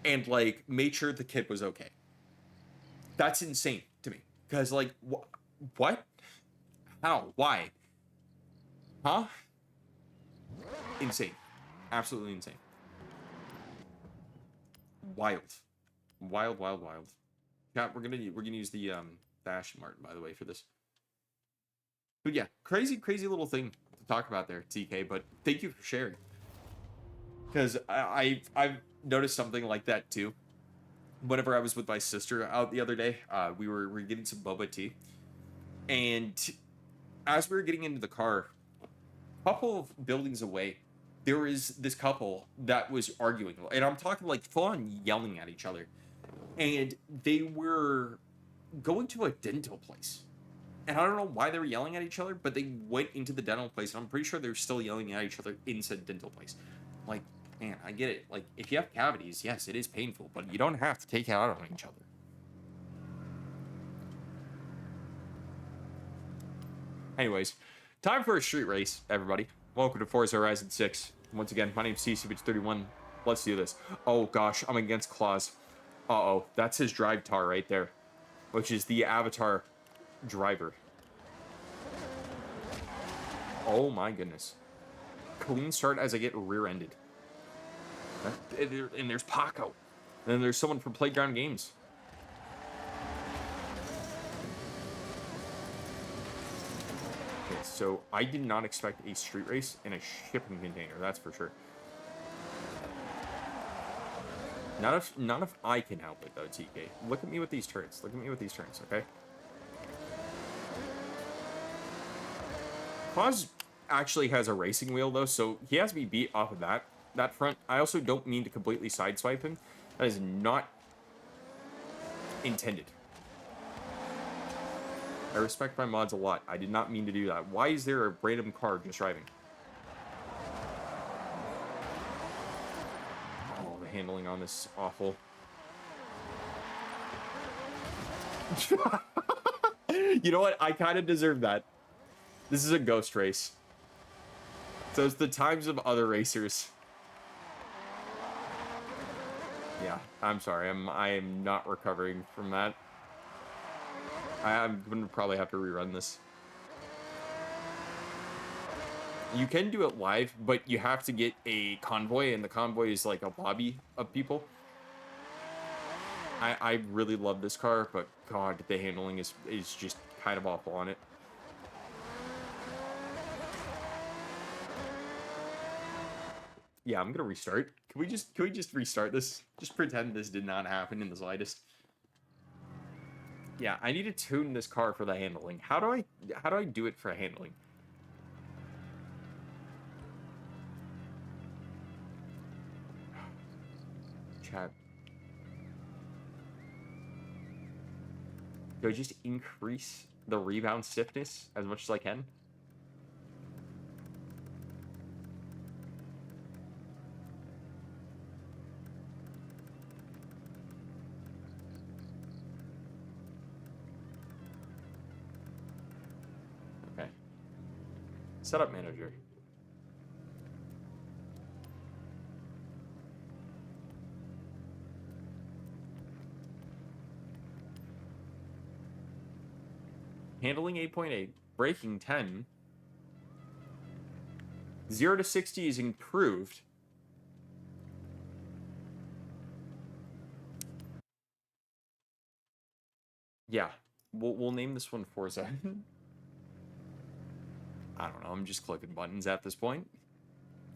and like made sure the kid was okay. That's insane to me. Because like, what? How? Why? Huh? Insane. Absolutely insane. Wild. Yeah, we're gonna use the Ashen Martin, by the way, for this. But yeah, crazy little thing to talk about there, TK. But thank you for sharing, because I've noticed something like that too. Whenever I was with my sister out the other day, we were getting some boba tea, and as we were getting into the car, a couple of buildings away, there was this couple that was arguing, and I'm talking like full on yelling at each other, and they were going to a dental place. And I don't know why they were yelling at each other, but they went into the dental place, and I'm pretty sure they're still yelling at each other in said dental place. Like, man, I get it. Like, if you have cavities, yes, it is painful, but you don't have to take it out on each other. Anyways, time for a street race, everybody. Welcome to Forza Horizon 6. Once again, my name's CCBH31. Let's do this. Oh, gosh, I'm against Claus. Uh-oh, that's his drive tar right there, which is the Avatar driver. Oh my goodness. Clean start as I get rear-ended. And there's Paco. And then there's someone from Playground Games. Okay, so I did not expect a street race in a shipping container, that's for sure. Not if I can help it though, TK. Look at me with these turns. Look at me with these turns, okay? Claus actually has a racing wheel though, so he has me beat off of that front. I also don't mean to completely sideswipe him. That is not intended. I respect my mods a lot. I did not mean to do that. Why is there a random car just driving? Oh, the handling on this is awful. You know what? I kind of deserve that. This is a ghost race. So it's the times of other racers. Yeah, I'm sorry. I am not recovering from that. I'm gonna probably have to rerun this. You can do it live, but you have to get a convoy, and the convoy is like a lobby of people. I really love this car, but God, the handling is just kind of awful on it. Yeah, I'm gonna restart. Can we just restart this? Just pretend this did not happen in the slightest. Yeah, I need to tune this car for the handling. How do I do it for handling? Chat. Do I just increase the rebound stiffness as much as I can? Okay. Setup manager. Handling 8.8, braking 10. 0 to 60 is improved. Yeah, we'll name this one Forza. I don't know, I'm just clicking buttons at this point.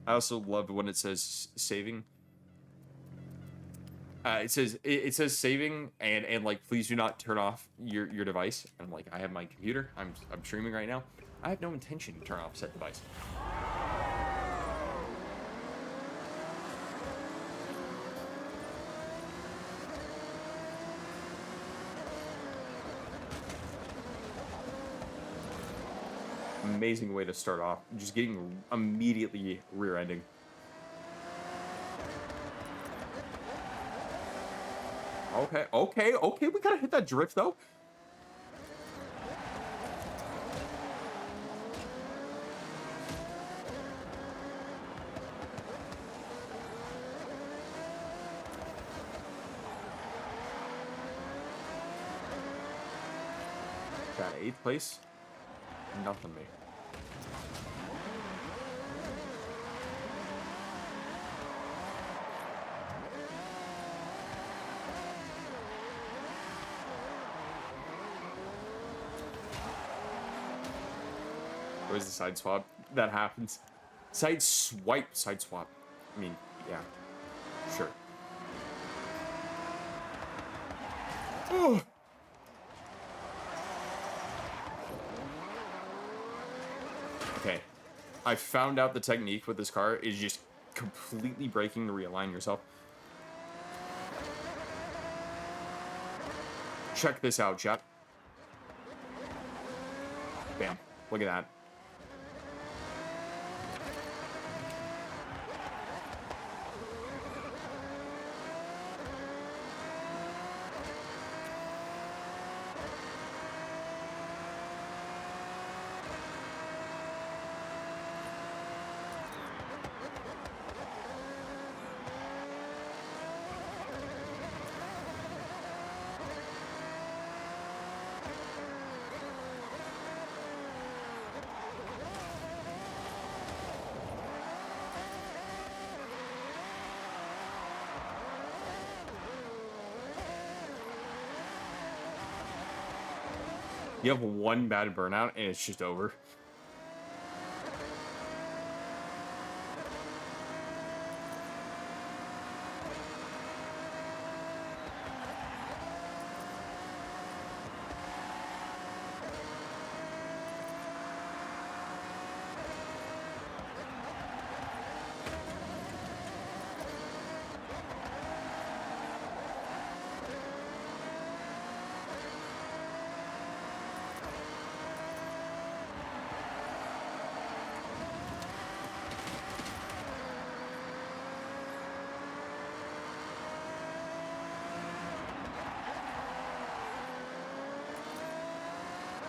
I also love when it says saving. It says saving and like please do not turn off your device. And I'm like, I have my computer. I'm streaming right now. I have no intention to turn off said device. Amazing way to start off. Just getting immediately rear-ending. Okay, we gotta hit that drift though. Got 8th place. Nothing me. Where's the side swap? That happens. Side swap. I mean, yeah. Sure. Oh. Okay. I found out the technique with this car is just completely braking to realign yourself. Check this out, chat. Bam. Look at that. You have one bad burnout and it's just over.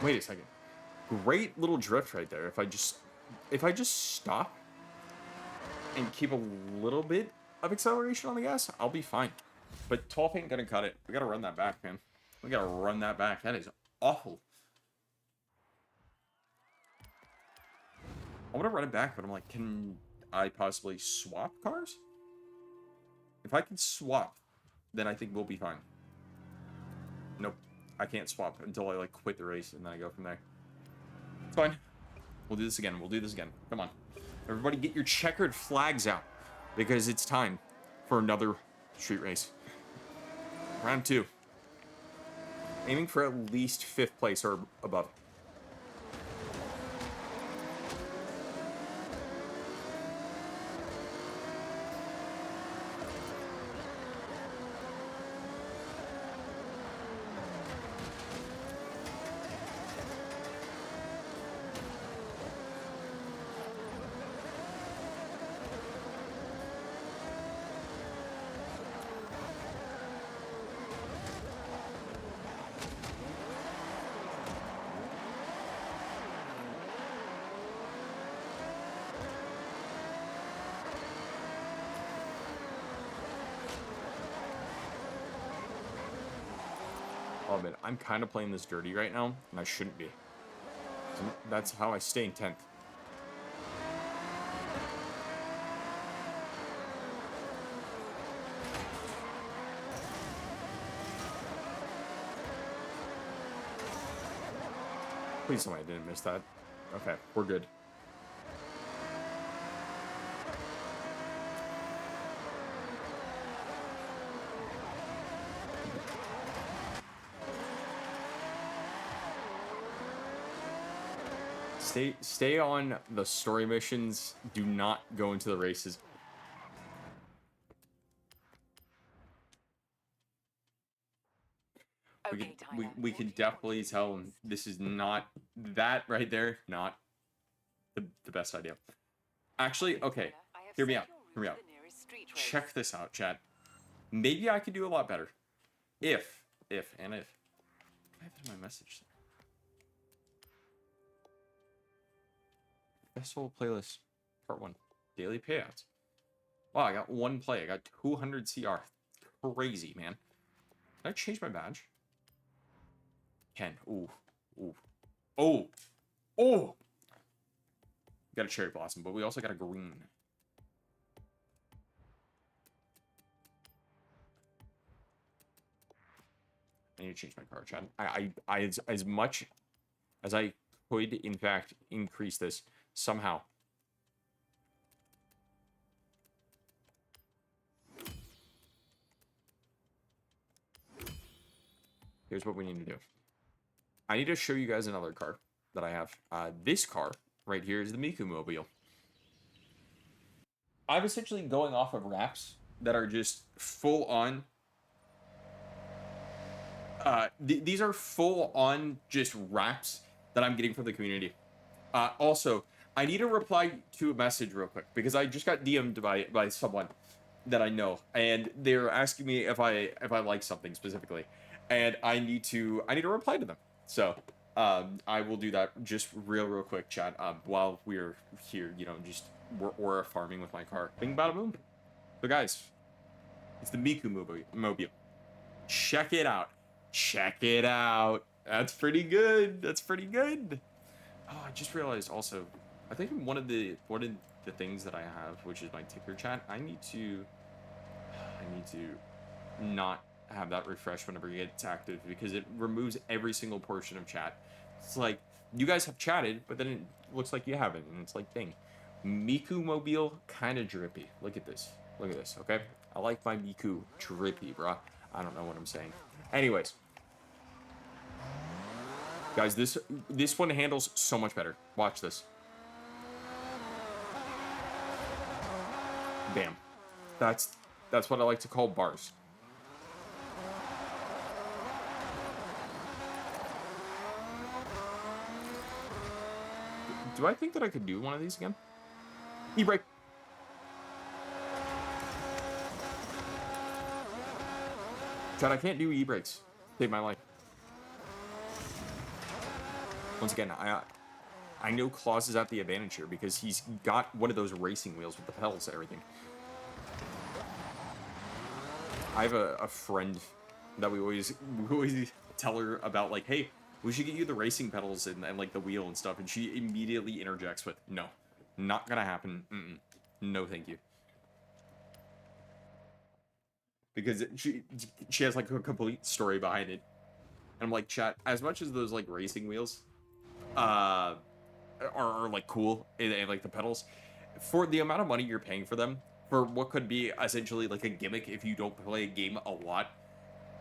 Wait a second. Great little drift right there. If I just stop and keep a little bit of acceleration on the gas, I'll be fine. But 12 ain't gonna cut it. We gotta run that back, man. We gotta run that back. That is awful. I want to run it back, but I'm like, can I possibly swap cars? If I can swap, then I think we'll be fine. Nope. I can't swap until I, like, quit the race, and then I go from there. It's fine. We'll do this again. We'll do this again. Come on. Everybody get your checkered flags out, because it's time for another street race. Round 2. Aiming for at least 5th place or above. Oh, man, I'm kind of playing this dirty right now, and I shouldn't be. So that's how I stay in 10th. Please tell me I didn't miss that. Okay, we're good. Stay on the story missions. Do not go into the races. We can definitely tell this is not that right there. Not the best idea. Actually, okay. Hear me out. Hear me out. Check this out, chat. Maybe I could do a lot better. If. I have it in my message. Festival playlist, part 1. Daily payouts. Wow, I got 1 play. I got 200 CR. Crazy, man. Can I change my badge? Can. Ooh. Ooh. Oh. Oh. Got a cherry blossom, but we also got a green. I need to change my car, chat. I as much as I could, in fact, increase this somehow. Here's what we need to do. I need to show you guys another car that I have. This car right here is the Miku Mobile. I'm essentially going off of wraps that are just full on These are full on just raps that I'm getting from the community. Also, I need to reply to a message real quick because I just got DM'd by someone that I know, and they're asking me if I like something specifically, and I need to reply to them. So I will do that just real quick, chat. While we're here, you know, just we're farming with my car. Bing bada boom. So guys, it's the Miku mobile. Check it out. Check it out. That's pretty good. That's pretty good. Oh, I just realized also, I think one of the things that I have, which is my ticker chat, I need to not have that refresh whenever it gets active because it removes every single portion of chat. It's like you guys have chatted, but then it looks like you haven't, and it's like, dang. Miku mobile kind of drippy. Look at this. Look at this. Okay, I like my Miku drippy, bro. I don't know what I'm saying. Anyways, guys, this one handles so much better. Watch this. Bam. That's what I like to call bars. Do I think that I could do one of these again? E-brake. Chad, I can't do e-brakes. Save my life. Once again, I know Claus is at the advantage here because he's got one of those racing wheels with the pedals and everything. I have a friend that we always tell her about, like, hey, we should get you the racing pedals and like the wheel and stuff, and she immediately interjects with, no, not gonna happen. No, thank you. Because she has like a complete story behind it. And I'm like, chat, as much as those like racing wheels are like cool and like the pedals, for the amount of money you're paying for them, for what could be essentially like a gimmick if you don't play a game a lot,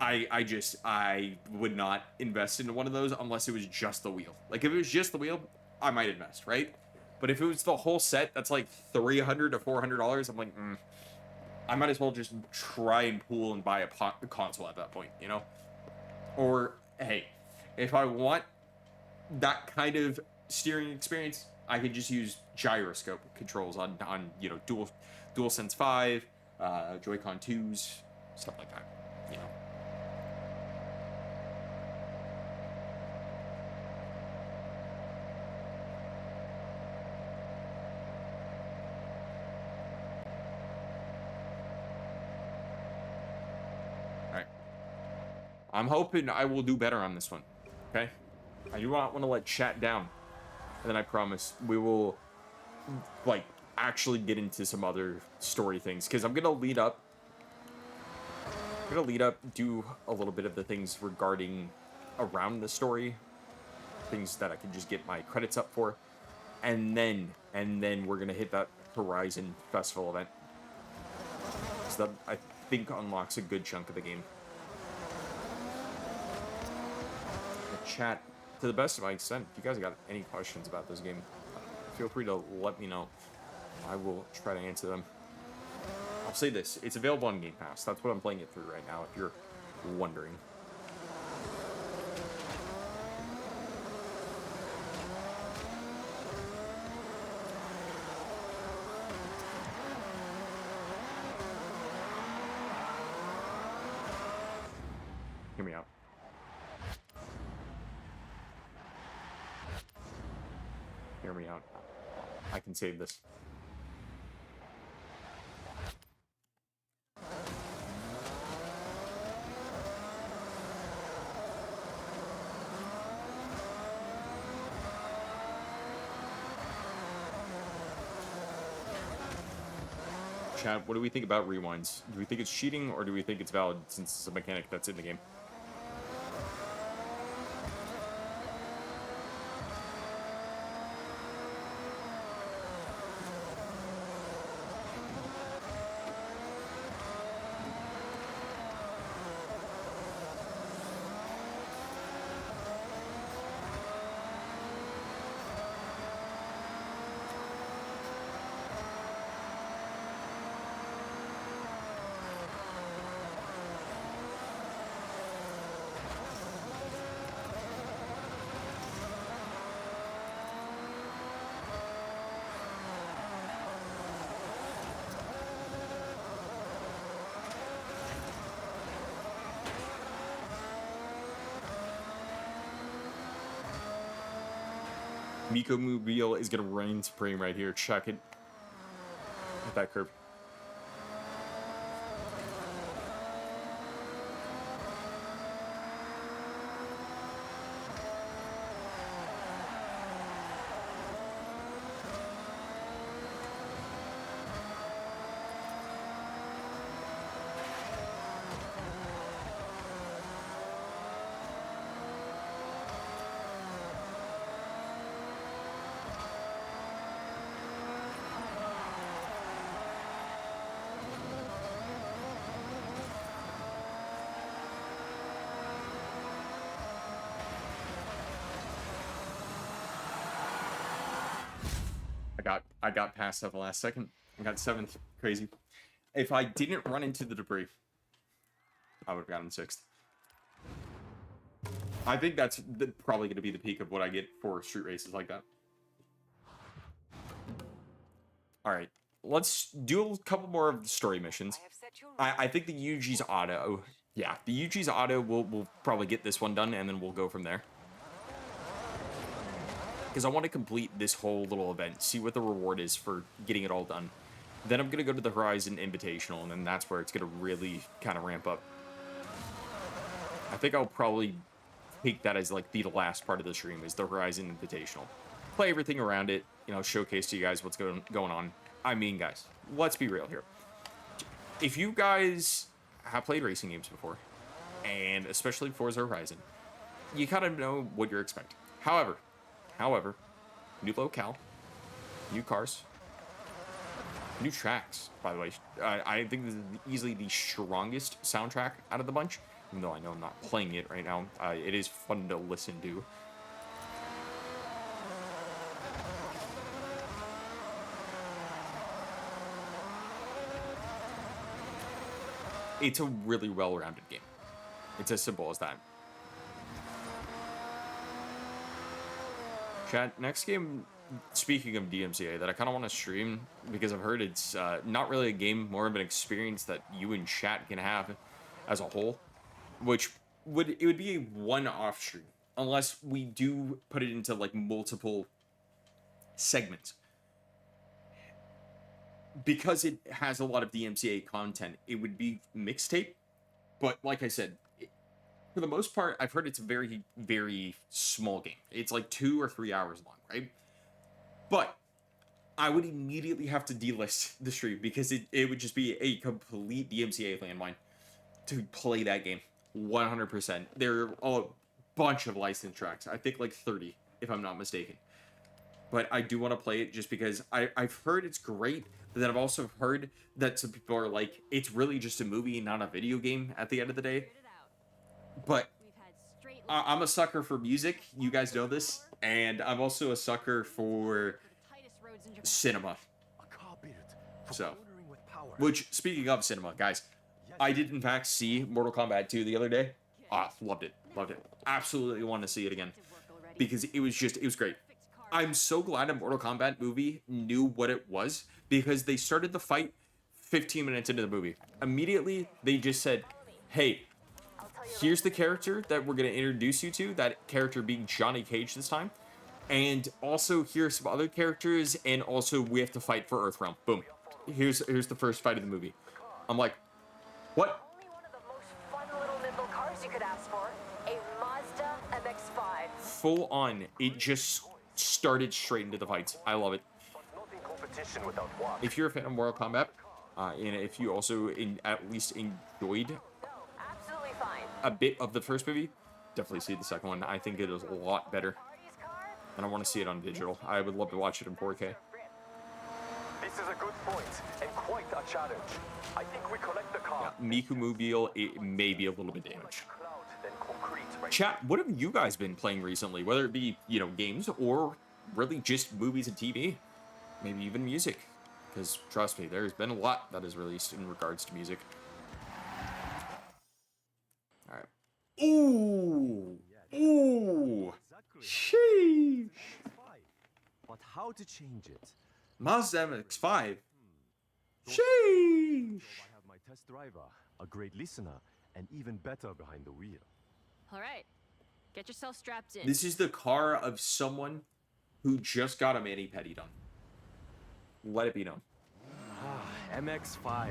I would not invest in one of those unless it was just the wheel. Like if it was just the wheel, I might invest, right? But if it was the whole set, that's like $300 to $400. I'm like, I might as well just try and pool and buy a console at that point, you know? Or, hey, if I want that kind of steering experience, I could just use gyroscope controls on you know, DualSense 5, Joy-Con 2s, stuff like that, you know? I'm hoping I will do better on this one, okay? I do not want to let chat down. And then I promise we will, like, actually get into some other story things. Because I'm going to lead up, do a little bit of the things regarding around the story. Things that I can just get my credits up for. And then we're going to hit that Horizon Festival event. So that, I think, unlocks a good chunk of the game. Chat, to the best of my extent, if you guys got any questions about this game, feel free to let me know. I will try to answer them. I'll say this, it's available on Game Pass. That's what I'm playing it through right now, if you're wondering. Hear me out. Hear me out. I can save this. Chat, what do we think about rewinds? Do we think it's cheating, or do we think it's valid since it's a mechanic that's in the game? Miko Mobile is gonna reign supreme right here. Check it. At that curve. I got past at the last second. I got 7th. Crazy. If I didn't run into the debris, I would have gotten 6th. I think that's probably going to be the peak of what I get for street races like that. All right, let's do a couple more of the story missions. I think the UG's auto, yeah, the UG's auto will probably get this one done, and then we'll go from there. Because I want to complete this whole little event, see what the reward is for getting it all done. Then I'm going to go to the Horizon Invitational, and then that's where it's going to really kind of ramp up. I think I'll probably take that as like the last part of the stream, is the Horizon Invitational. Play everything around it, you know, showcase to you guys what's going on. I mean, guys, let's be real here. If you guys have played racing games before, and especially Forza Horizon, you kind of know what you're expecting. However, new locale, new cars, new tracks, by the way. I think this is easily the strongest soundtrack out of the bunch, even though I know I'm not playing it right now. It is fun to listen to. It's a really well-rounded game. It's as simple as that. Chat, next game, speaking of DMCA, that I kind of want to stream, because I've heard it's not really a game, more of an experience that you and chat can have as a whole, which would be a one-off stream, unless we do put it into like multiple segments. Because it has a lot of DMCA content, it would be mixtape, but like I said, for the most part, I've heard it's a very, very small game. It's like 2 or 3 hours long, right? But I would immediately have to delist the stream, because it would just be a complete DMCA landmine to play that game. 100%. There are a bunch of licensed tracks. I think like 30, if I'm not mistaken. But I do want to play it just because I've heard it's great, but then I've also heard that some people are like, it's really just a movie, not a video game at the end of the day. But I'm a sucker for music. You guys know this. And I'm also a sucker for cinema. So, which, speaking of cinema, guys, I did in fact see Mortal Kombat 2 the other day. Ah, loved it. Loved it. Absolutely want to see it again. Because it was great. I'm so glad a Mortal Kombat movie knew what it was, because they started the fight 15 minutes into the movie. Immediately, they just said, hey, here's the character that we're going to introduce you to, that character being Johnny Cage this time. And also, here's some other characters, and also we have to fight for Earthrealm. Boom. Here's the first fight of the movie. I'm like, what? Only one of the most fun little nimble cars you could ask for. A Mazda MX-5. Full on. It just started straight into the fights. I love it. If you're a fan of Mortal Kombat, and if you also at least enjoyed Absolutely fine. a bit of the first movie, definitely see the second one. I think it is a lot better, and I want to see it on digital. I would love to watch it in 4K. This is a good point and quite a challenge. I think we collect the car. Yeah, Miku Mobile, it may be a little bit damaged. Chat, what have you guys been playing recently? Whether it be, you know, games or really just movies and TV, maybe even music. Because trust me, there's been a lot that is released in regards to music. All right. Ooh, ooh, sheesh. But how to change it? Mazda MX-5. Sheesh. I have my test driver, a great listener, and even better behind the wheel. All right, get yourself strapped in. This is the car of someone who just got a mani-pedi done. Let it be known. MX-5.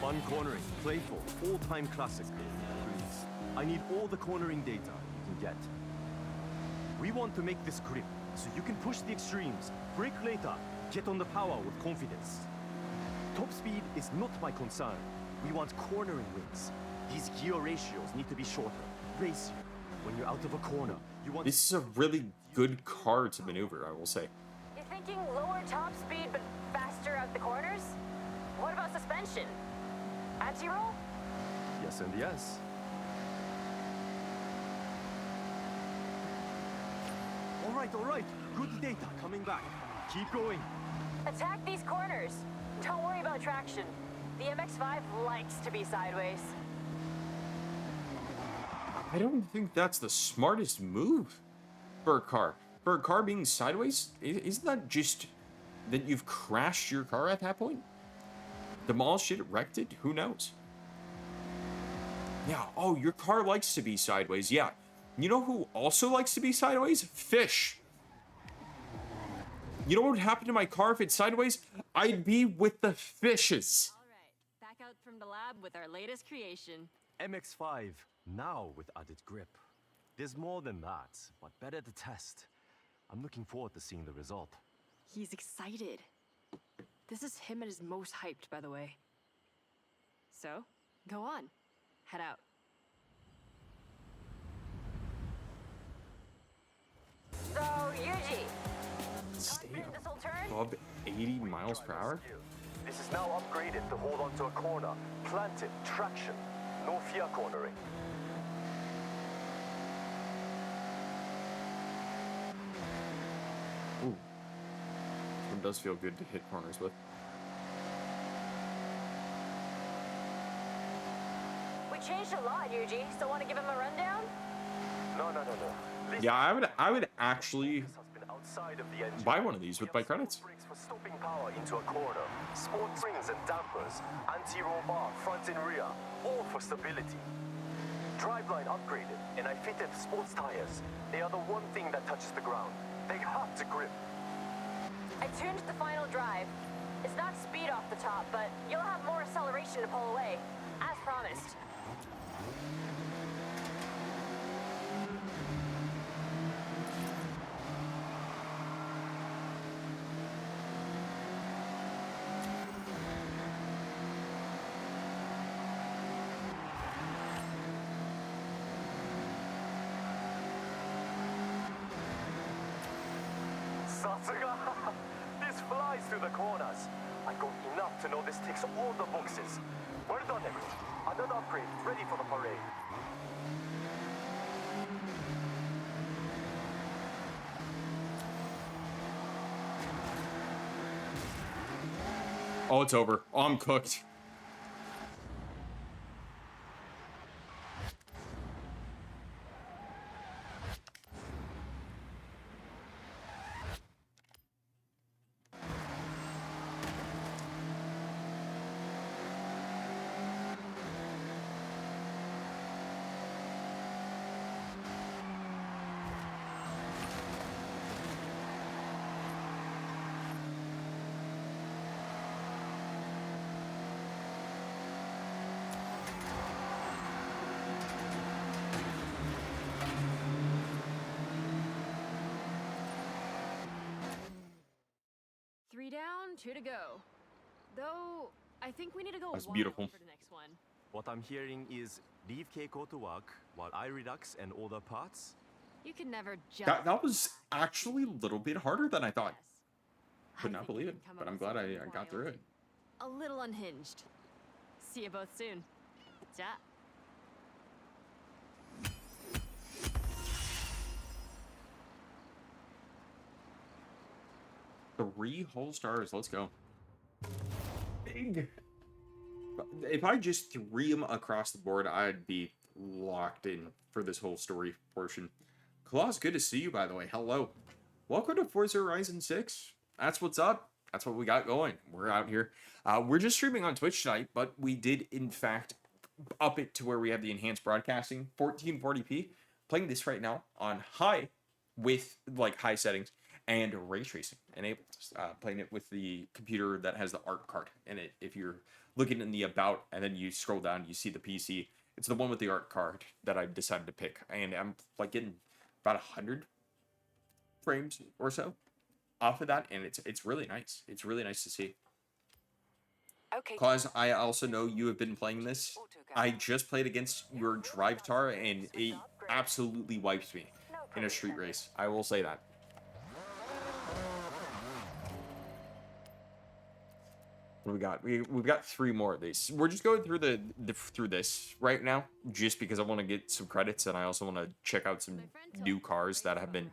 Fun cornering, playful, all-time classic. Please, I need all the cornering data you can get. We want to make this grip, so you can push the extremes, brake later, get on the power with confidence. Top speed is not my concern. We want cornering wins. These gear ratios need to be shorter, racier. When you're out of a corner, you want... This is a really good car to maneuver, I will say. You're thinking lower top speed but faster out the corners? What about suspension? Anti-roll? Yes and yes. All right. Good data coming back. Keep going. Attack these corners. Don't worry about traction. The MX-5 likes to be sideways. I don't think that's the smartest move for a car. For a car being sideways, isn't that just that you've crashed your car at that point? Demolished it, wrecked it? Who knows? Yeah, oh, your car likes to be sideways. Yeah. You know who also likes to be sideways? Fish. You know what would happen to my car if it's sideways? I'd be with the fishes. All right, back out from the lab with our latest creation. MX-5, now with added grip. There's more than that, but better to test. I'm looking forward to seeing the result. He's excited. This is him at his most hyped, by the way. So, go on. Head out. So, Yuji, Stay this will turn? above 80 miles per hour? This is now upgraded to hold onto a corner. Planted, traction, no fear cornering. Ooh. This one does feel good to hit corners with. We changed a lot, Yuji. So want to give him a rundown? No. Listen, Yeah, I would actually this has been outside of the engine. buy one of these with my credits. Brakes for stopping power into a corner. Sport springs and dampers. Anti-roll bar, front and rear. All for stability. Driveline upgraded, and I fitted sports tires. They are the one thing that touches the ground. They have to grip. I tuned the final drive. It's not speed off the top, but you'll have more acceleration to pull away, as promised. Satsuga! This flies through the corners. I got enough to know this ticks all the boxes. Well done, everyone. Another upgrade ready for the parade. Oh, it's over. Oh, I'm cooked. Three down, two to go. Though, I think we need to go That's one beautiful. for the next one. What I'm hearing is leave Keiko to work while I relax and order parts. You can never just... That was actually a little bit harder than I thought. Yes. Could I not think we believe it, can come but up I'm with glad I something got through wild. it. A little unhinged. See you both soon. Ja. Three whole stars. Let's go. Big. If I just threw them across the board, I'd be locked in for this whole story portion. Claus, good to see you, by the way. Hello. Welcome to Forza Horizon 6. That's what's up. That's what we got going. We're out here. We're just streaming on Twitch tonight, but we did, in fact, up it to where we have the enhanced broadcasting, 1440p. Playing this right now on high with, like, high settings. and ray tracing enabled. Playing it with the computer that has the art card in it. If you're looking in the about and then you scroll down, you see the PC. It's the one with the art card that I decided to pick, and I'm like getting about 100 frames or so off of that, and it's really nice. It's really nice to see. Okay. Cause I also know you have been playing this. I just played against your drive tar, and it absolutely wipes me in a street race. I will say that. What do we got? We've got 3 more of these. We're just going through through this right now, just because I want to get some credits, and I also want to check out some new cars that have been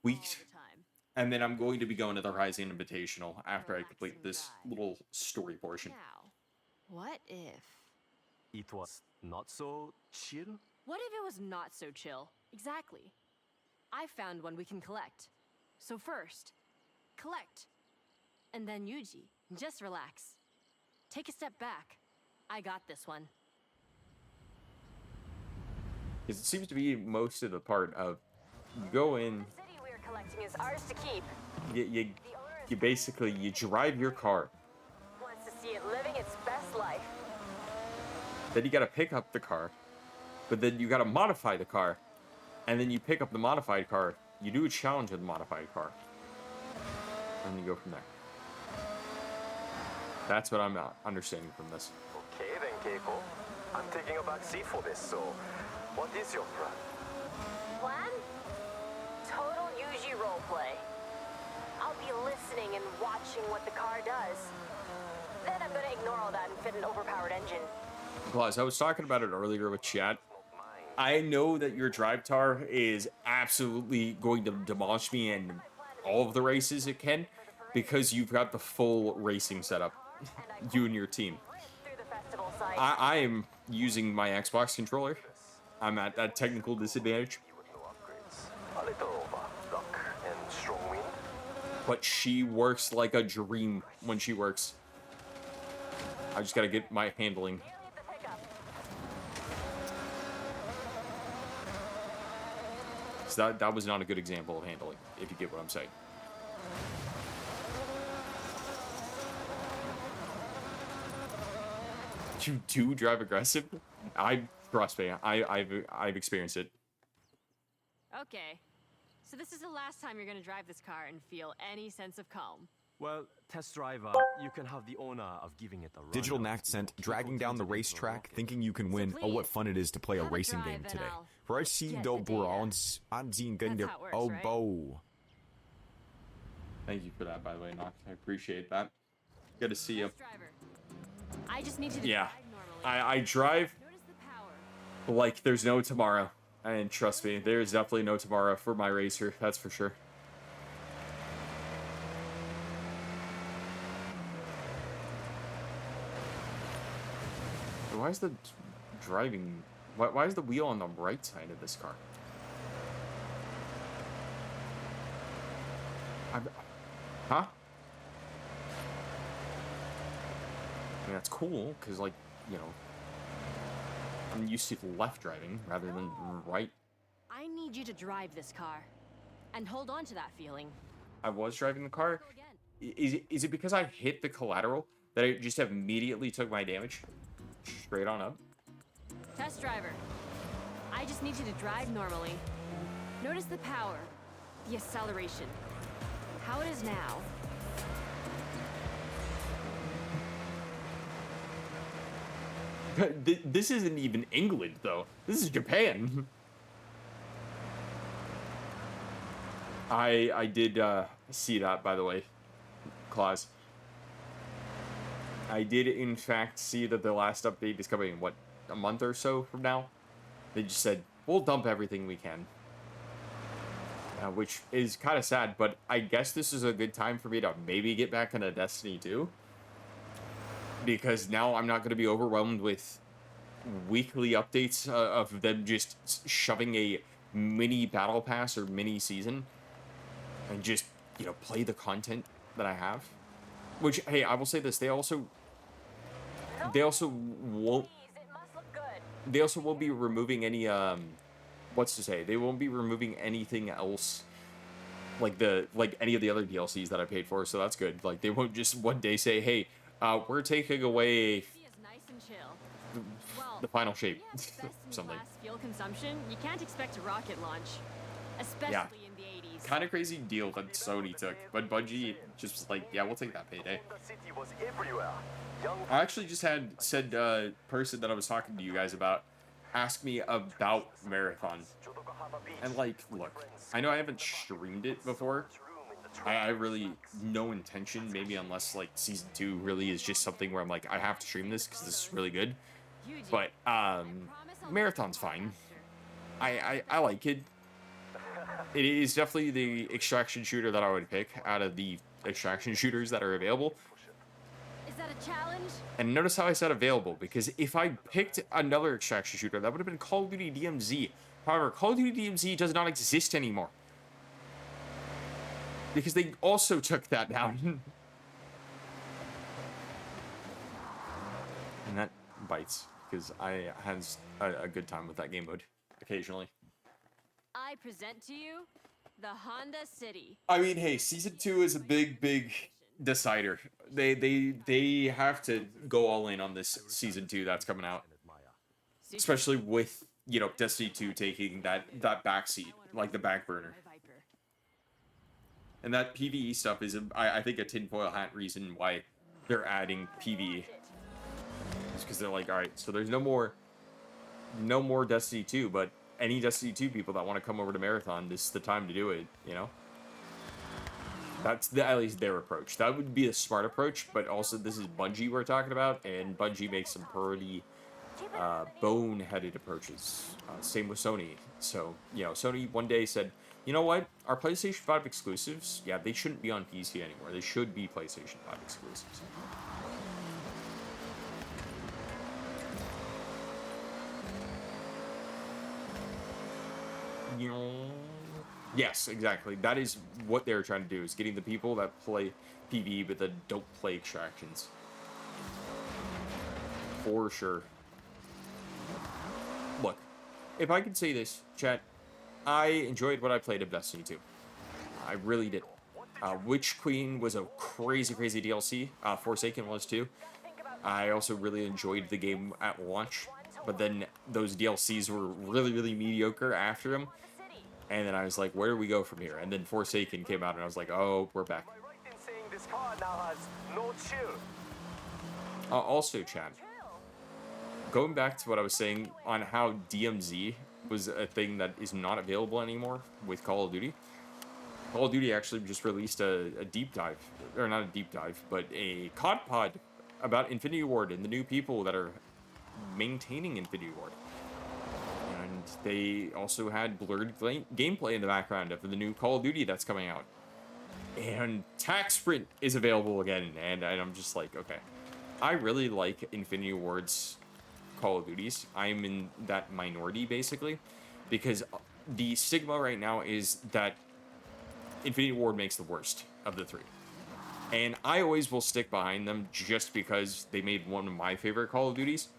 tweaked. And then I'm going to be going to the Rising Invitational after I complete this little story portion. Now, what if? It was not so chill. What if it was not so chill? Exactly. I found one we can collect. So first, collect. And then Yuji, just relax. Take a step back. I got this one. Because it seems to be most of the part of you go in, The city we are collecting is ours to keep. you basically you drive your car. Wants to see it living its best life. Then you gotta pick up the car, but then you gotta modify the car, and then you pick up the modified car. You do a challenge with the modified car, and you go from there. That's what I'm understanding from this. Okay then, Keiko. I'm taking a back seat for this, so what is your plan? Plan? Total Yuji roleplay. I'll be listening and watching what the car does. Then I'm gonna ignore all that and fit an overpowered engine. Plus, I was talking about it earlier with chat. I know that your drive tar is absolutely going to demolish me in all of the races it can, because you've got the full racing setup, you and your team. Through the festival site. I am using my Xbox controller. I'm at that technical disadvantage, With no upgrades. A little over luck and strong wind. but she works like a dream when she works. I just gotta get my handling. Nearly at the pickup. So that was not a good example of handling, if you get what I'm saying. You do drive aggressive? Trust me, I've experienced it. Okay. So this is the last time you're gonna drive this car and feel any sense of calm. Well, test driver, you can have the honor of giving it a run. Digital out. accent, Keiko dragging down the turns it into a racetrack, rocket. thinking you can win. Oh, what fun it is to play a Have a racing drive game and today. I'll For I see get the the data. bronze, ansehen That's gender. how it works, Oh, right? bow. Thank you for that, by the way, Nox. I appreciate that. Good to see you. Test driver. I just need you to Yeah, drive normally. I drive Notice the power. like there's no tomorrow. And trust me, there's definitely no tomorrow for my racer, that's for sure. Why is the driving... Why is the wheel on the right side of this car? Huh? I mean, that's cool, because, like, you know, I'm used to left driving rather than right. I need you to drive this car. And hold on to that feeling. I was driving the car. Go again. Is it because I hit the collateral that I just immediately took my damage straight on up? Test driver. I just need you to drive normally. Notice the power, the acceleration. How it is now. This isn't even England, though. This is Japan. I did see that, by the way, Claus. I did, in fact, see that the last update is coming in, what, a month or so from now? They just said, we'll dump everything we can. Which is kind of sad, but I guess this is a good time for me to maybe get back into Destiny 2. Because now I'm not going to be overwhelmed with weekly updates of them just shoving a mini battle pass or mini season. And just, you know, play the content that I have. Which, hey, I will say this, they also won't... Please, it must look good. They also won't be removing any, what's to say? They won't be removing anything else like any of the other DLCs that I paid for, so that's good. Like they won't just one day say, "Hey, we're taking away Is nice and chill. Well, the final shape," when you have something. best-in-class fuel consumption, you can't expect a rocket launch, especially in the 80s. Kind of crazy deal that Sony took, but Bungie just was like, "Yeah, we'll take that payday." The city was everywhere. Young I actually just had said person that I was talking to you guys about ask me about Marathon, and like, look, I know I haven't streamed it before. I really no intention, maybe unless like season 2 really is just something where I'm like, I have to stream this because this is really good. Yuji, But promise I'll Marathon's make it fine. faster. I like it. It is definitely the extraction shooter that I would pick out of the extraction shooters that are available. Is that a challenge? And notice how I said available, because if I picked another extraction shooter, that would have been Call of Duty DMZ. However, Call of Duty DMZ does not exist anymore. Because they also took that down. And that bites, because I had a good time with that game mode, occasionally. I present to you the Honda City. I mean, hey, season 2 is a big decider. They have to go all in on this season 2 that's coming out, especially with, you know, Destiny 2 taking that backseat, like the back burner. And that PvE stuff is, I think, a tinfoil hat reason why they're adding PvE. It's because they're like, all right, so there's no more Destiny 2, but any Destiny 2 people that want to come over to Marathon, this is the time to do it, you know? That's at least their approach. That would be a smart approach, but also this is Bungie we're talking about, and Bungie makes some pretty boneheaded approaches. Same with Sony. So, you know, Sony one day said, you know what? Our PlayStation 5 exclusives, yeah, they shouldn't be on PC anymore. They should be PlayStation 5 exclusives. Yes, exactly. That is what they're trying to do, is getting the people that play PvE but that don't play extractions. For sure. Look, if I can say this, chat, I enjoyed what I played of Destiny 2. I really did. Witch Queen was a crazy DLC. Forsaken was too. I also really enjoyed the game at launch, but then those DLCs were really mediocre after them. And then I was like, where do we go from here? And then Forsaken came out, and I was like, oh, we're back. Am I right in saying this car now has no chill? Also, Chad, going back to what I was saying on how DMZ was a thing that is not available anymore with Call of Duty. Call of Duty actually just released a deep dive, or not a deep dive, but a COD pod about Infinity Ward and the new people that are maintaining Infinity Ward. And they also had blurred gameplay in the background of the new Call of Duty that's coming out. And Tac Sprint is available again, and I'm just like, okay. I really like Infinity Ward's Call of Duties. I'm in that minority, basically, because the stigma right now is that Infinity Ward makes the worst of the three. And I always will stick behind them just because they made one of my favorite Call of Duties.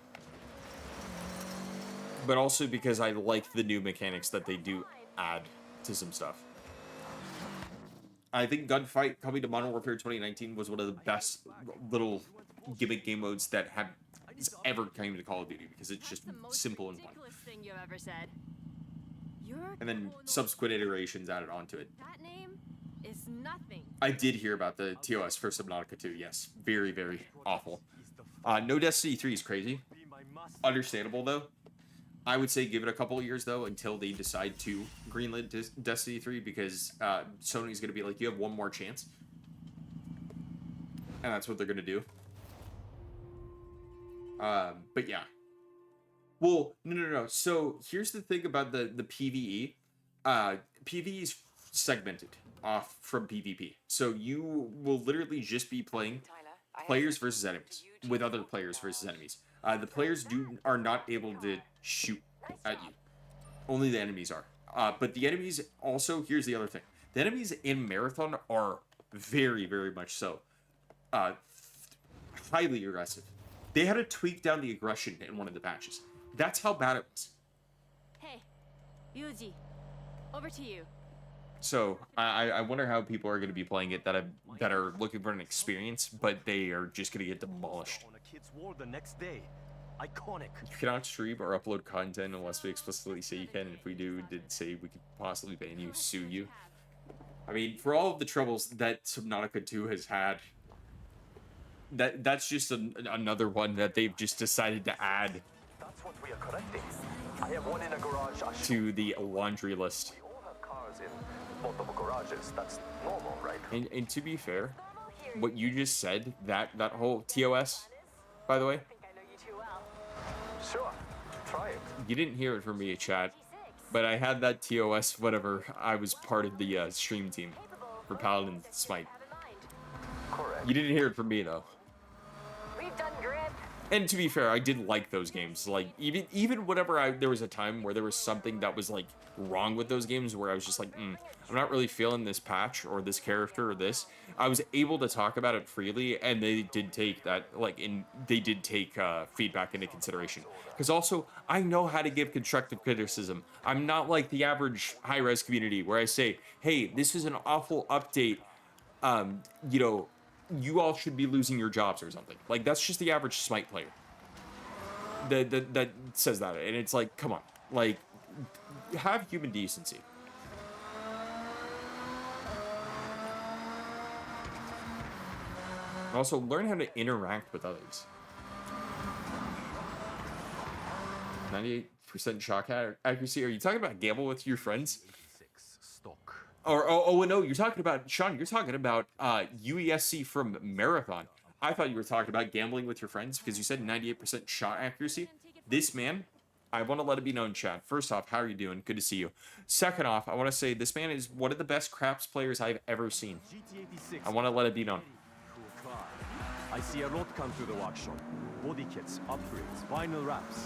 But also because I like the new mechanics that they do add to some stuff. I think Gunfight coming to Modern Warfare 2019 was one of the best little gimmick game modes that have ever came to Call of Duty, because it's just simple and fun. Thing you ever said. And then subsequent iterations added onto it. That name is nothing. I did hear about the TOS for Subnautica 2, yes. Very awful. No Destiny 3 is crazy. Understandable, though. I would say give it a couple of years, though, until they decide to greenlit Destiny 3, because Sony's going to be like, you have one more chance. And that's what they're going to do. But yeah. Well, no. So here's the thing about the PvE. PvE is segmented off from PvP. So you will literally just be playing players versus enemies with other players versus enemies. The players are not able to shoot at you. Only the enemies are. But the enemies also, here's the other thing. The enemies in Marathon are very much so. Highly aggressive. They had to tweak down the aggression in one of the patches. That's how bad it was. Hey, Yuji, over to you. So I wonder how people are going to be playing it that are looking for an experience, but they are just going to get demolished. On a kid's wall the next day. Iconic. You cannot stream or upload content unless we explicitly say you can. And if we did say we could possibly ban you, sue you. I mean, for all of the troubles that Subnautica 2 has had, that's just another one that they've just decided to add That's what we are correcting. I have one in a garage. to the laundry list. We all have cars in multiple garages. That's normal, right? And to be fair, what you just said, that whole TOS, by the way, I think I know you too well. Sure. Try it. you didn't hear it from me, chat, but I had that TOS whenever I was part of the stream team for Paladin Smite. Have in mind. Correct. You didn't hear it from me, though. We've done grip. And to be fair, I did like those games. Like, even whenever there was a time where there was something that was, like, wrong with those games, where I was just like, I'm not really feeling this patch, or this character, or this, I was able to talk about it freely, and they did take that, like, they did take feedback into consideration. Because also, I know how to give constructive criticism. I'm not like the average high-res community, where I say, hey, this is an awful update, you know, you all should be losing your jobs or something. Like, that's just the average Smite player that says that, and it's like, come on, like, have human decency. Also, learn how to interact with others. 98% shot accuracy. Are you talking about gamble with your friends? 86 stock. Or oh no, you're talking about Sean. You're talking about UESC from Marathon. I thought you were talking about gambling with your friends because you said 98% shot accuracy. This man, I want to let it be known, Chad. First off, how are you doing? Good to see you. Second off, I want to say this man is one of the best craps players I've ever seen. GT86. I want to let it be known. Cool car. I see a lot come through the workshop. Body kits, upgrades, vinyl wraps.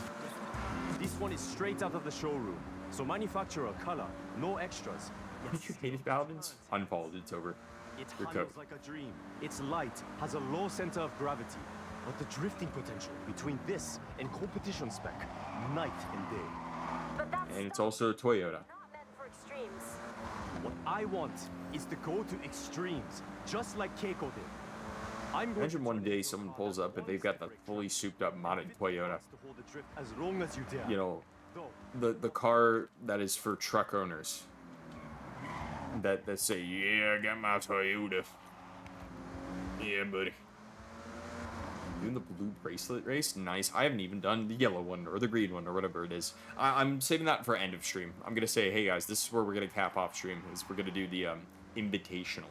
This one is straight out of the showroom. So manufacturer color, no extras. You hated Paladins? Unfollowed. It's over. It Your handles code. like a dream. Its light has a low center of gravity, but the drifting potential between this and competition spec, night and day. But that's And it's also a Toyota. not meant for extremes. What I want is to go to extremes, just like Keiko did. I'm going Imagine one day someone pulls up and they've got the fully souped up modded Toyota. to hold the drift as long as you dare. You know, Though, the car that is for truck owners. That say, yeah, I got my Toyota. Yeah, buddy. Doing the blue bracelet race? Nice. I haven't even done the yellow one or the green one or whatever it is. I'm saving that for end of stream. I'm going to say, hey guys, this is where we're going to cap off stream. Is we're going to do the invitational.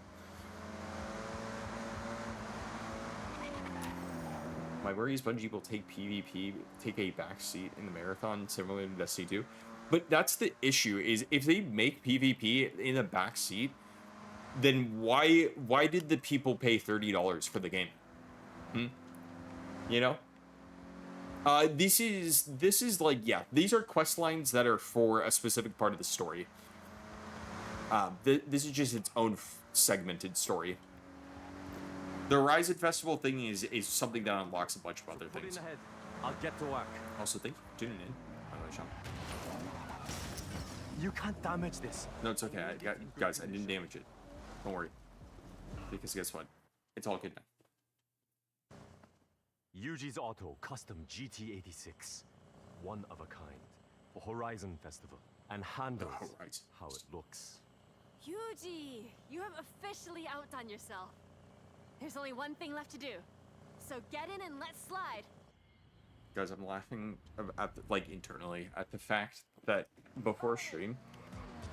My worry is Bungie will take PvP, take a backseat in the marathon, similar to Destiny 2. But that's the issue, is if they make PvP in the backseat, then why did the people pay $30 for the game? You know? This is like, yeah, these are quest lines that are for a specific part of the story. This is just its own segmented story. The Horizon Festival thing is something that unlocks a bunch of other put in things. ahead. I'll get to work. Also, thank you for tuning in. By the way, Sean. You can't damage this. No, it's okay. Guys, I didn't damage it. Don't worry. Because guess what? It's all good now. Yuji's Auto Custom GT86. One of a kind. For Horizon Festival. And handles Horizon. how it looks. Yuji, you have officially outdone yourself. There's only one thing left to do. So get in and let's slide. Guys, I'm laughing at like internally at the fact that before stream,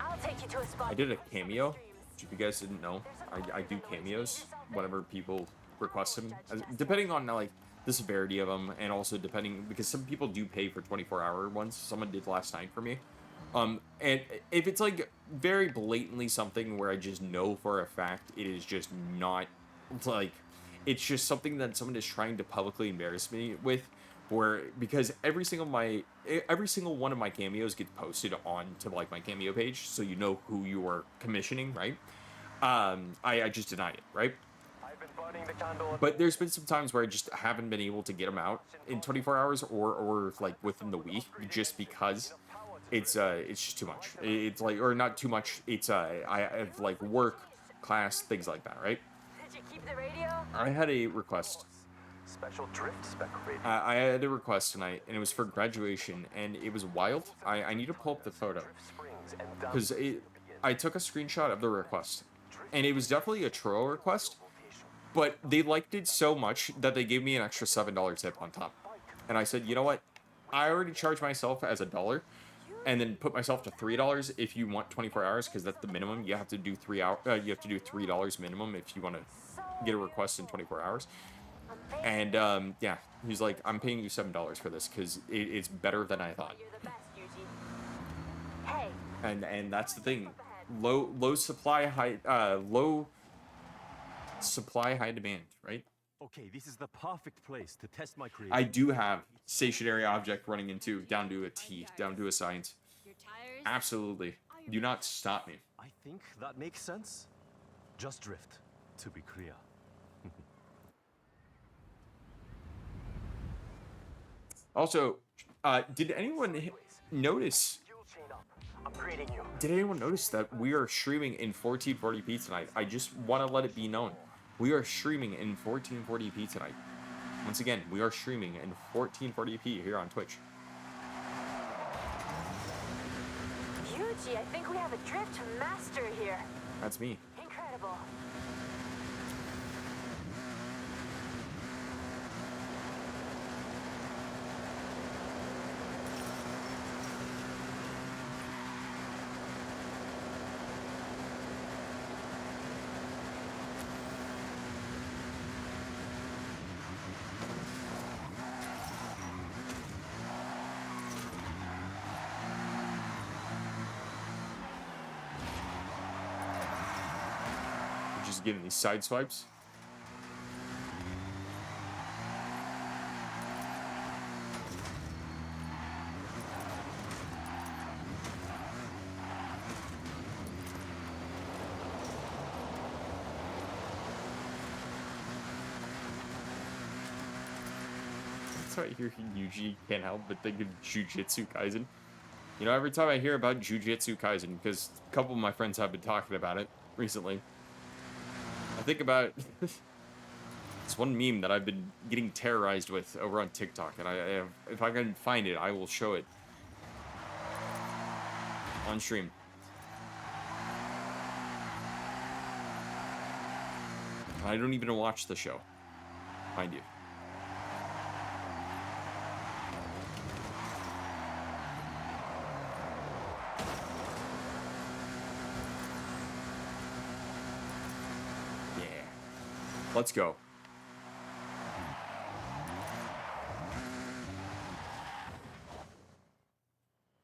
I'll take you to a spot. I did a cameo. Which if you guys didn't know, I do cameos whenever people request them, depending on like the severity of them, and also depending because some people do pay for 24-hour ones. Someone did last night for me. And if it's like very blatantly something where I just know for a fact it is just not like, it's just something that someone is trying to publicly embarrass me with, where because every single one of my cameos gets posted on to like my cameo page, so you know who you are commissioning, right? I just deny it, right? I've been burning the candle. But there's been some times where I just haven't been able to get them out in 24 hours or like within the week, just because it's just too much. It's like, or not too much. It's I have like work, class, things like that, right? Did you keep the radio? I had a request. Special drift spec radio. I had a request tonight, and it was for graduation, and it was wild. I need to pull up the photo Drift springs and because dampers. I took a screenshot of the request, and it was definitely a troll request, but they liked it so much that they gave me an extra $7 tip on top. And I said, you know what? I already charged myself as $1, and then put myself to $3 if you want 24 hours, because that's the minimum. You have to do you have to do $3 minimum if you want to get a request in 24 hours. And yeah, he's like, I'm paying you $7 for this because it's better than I thought. You're the best, Yuji. Hey, And that's the thing, low supply, high high demand, right? Okay, this is the perfect place to test my I creativity. do have stationary object running into down to a T, down to a science. Your tires? Absolutely, do not stop me. I think that makes sense. Just drift, to be clear. Also, did anyone notice? Fuel chain up. Upgrading you. Did anyone notice that we are streaming in 1440p tonight? I just want to let it be known. We are streaming in 1440p tonight. Once again, we are streaming in 1440p here on Twitch. Yuji, I think we have a drift master here. That's me. Incredible. We're just giving these side swipes. That's why I hear Yuji can't help but think of Jujutsu Kaisen. You know, every time I hear about Jujutsu Kaisen, because a couple of my friends have been talking about it recently, I think about it's one meme that I've been getting terrorized with over on TikTok, and if I can find it, I will show it on stream. I don't even watch the show, mind you. Let's go.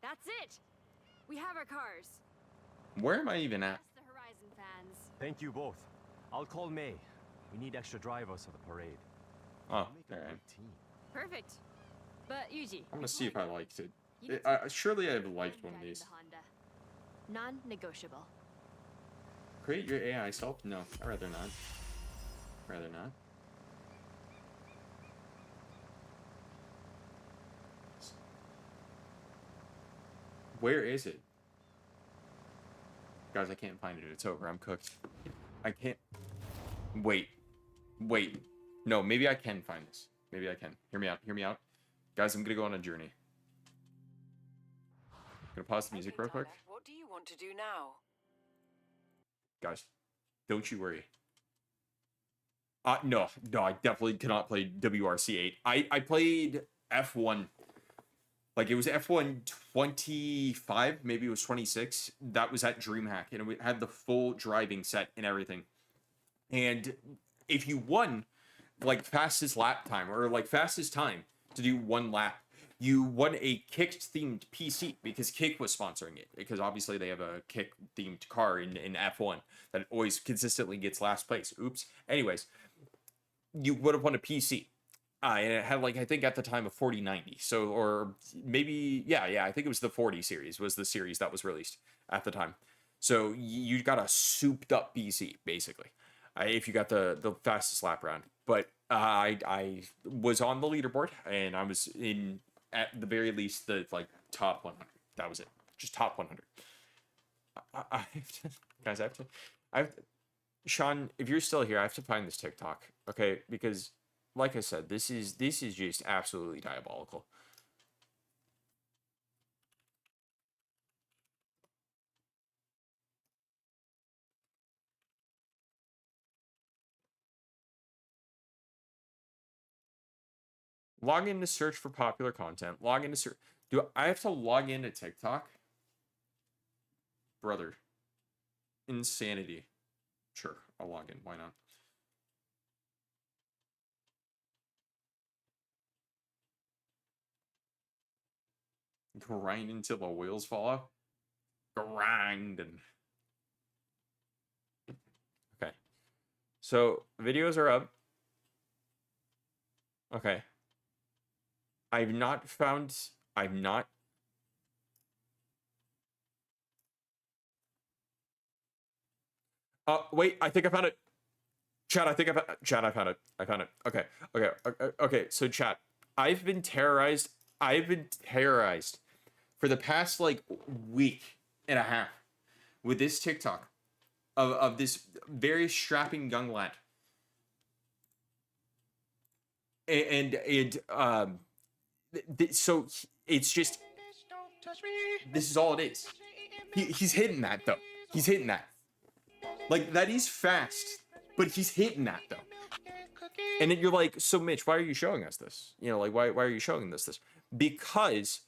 That's it! We have our cars. Where am I even at? That's the Horizon fans. Thank you both. I'll call May. We need extra drivers for the parade. Oh, Make a alright. good team. Perfect. But Yuji, I'm gonna see if I liked it. you need Surely I've liked to one of drive these. the Honda. Non-negotiable. Create your AI self? No, I'd rather not. Rather not. Where is it? Guys, I can't find it. It's over. I'm cooked. I can't. Wait. Wait. No, maybe I can find this. Maybe I can. Hear me out. Hear me out. Guys, I'm gonna go on a journey. Gonna pause the music real quick. What do you want to do now? Guys, don't you worry. No, I definitely cannot play WRC8. I played F1. Like, it was F1 25, maybe it was 26. That was at DreamHack, and it had the full driving set and everything. And if you won, like, fastest lap time, or, like, fastest time to do one lap, you won a Kick-themed PC, because Kick was sponsoring it. Because, obviously, they have a Kick-themed car in F1 that always consistently gets last place. Oops. Anyways, you would have won a PC. And it had, like, I think at the time, a 4090. So, or maybe, yeah, I think it was the 40 series was the series that was released at the time. So you got a souped up PC, basically, if you got the fastest lap round. But I was on the leaderboard, and I was in, at the very least, the, like, top 100. that was it. Just top 100. I have to, guys, I have to, Sean, if you're still here, I have to find this TikTok, okay? Because, like I said, this is just absolutely diabolical. Log in to search for popular content. Log in to search. Do I have to log into TikTok? Brother. Insanity. Sure, I'll log in. Why not? Grind until the wheels fall off. Grinding. Okay. So, videos are up. Okay. I've not... Wait, I think I found it. Chat, I found it. I found it. Okay. Okay. So, chat, I've been terrorized for the past, like, week and a half with this TikTok of this very strapping young lad. So it's just, this is all it is. He's hitting that, though. He's hitting that. Like, that is fast, but he's hitting that, though. And then you're like, so Mitch, why are you showing us this? You know, like, why are you showing this? Because,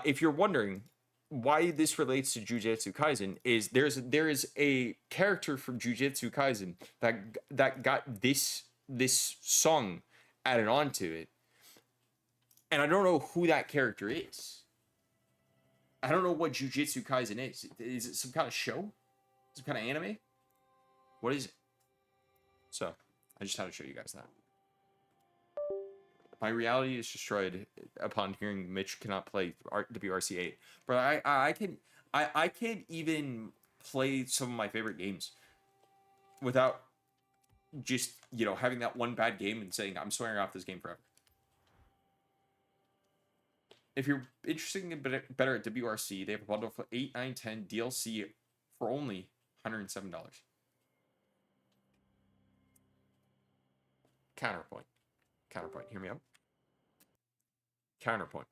if you're wondering why this relates to Jujutsu Kaisen, is there is a character from Jujutsu Kaisen that got this song added onto it. And I don't know who that character is. I don't know what Jujutsu Kaisen is. Is it some kind of show? Some kind of anime? What is it? So, I just had to show you guys that. My reality is destroyed upon hearing Mitch cannot play WRC 8. But I can't even play some of my favorite games without just, you know, having that one bad game and saying I'm swearing off this game forever. If you're interested in getting better at WRC, they have a bundle for 8, 9, 10 DLC for only $107. Counterpoint. Hear me out. Counterpoint.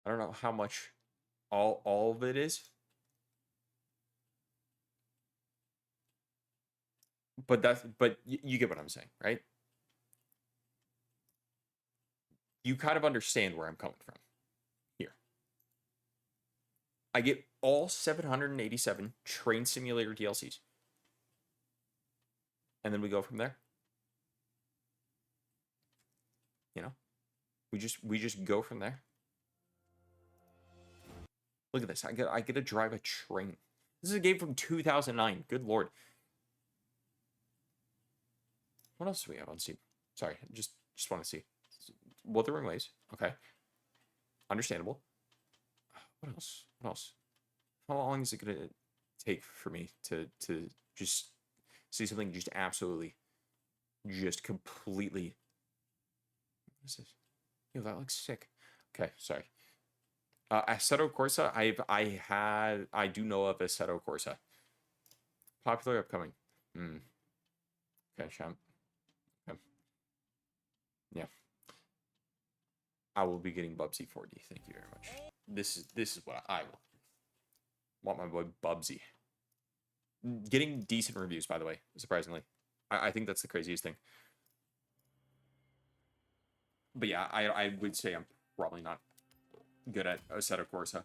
I don't know how much all of it is. But you get what I'm saying, right? You kind of understand where I'm coming from here. I get all 787 Train Simulator DLCs. And then we go from there. You know? We just go from there. Look at this. I get to drive a train. This is a game from 2009. Good lord. What else do we have on Steam? Sorry, just want to see. Wuthering Waves. Okay. Understandable. What else? How long is it going to take for me to just see something just absolutely, just completely... What is this? Yo, that looks sick. Okay, sorry. Assetto Corsa, I do know of Assetto Corsa. Popular upcoming. Okay, champ. Okay. Yeah. I will be getting Bubsy 4D. Thank you very much. This is what I want my boy Bubsy. Getting decent reviews, by the way, surprisingly. I think that's the craziest thing. But yeah, I would say I'm probably not good at Assetto Corsa.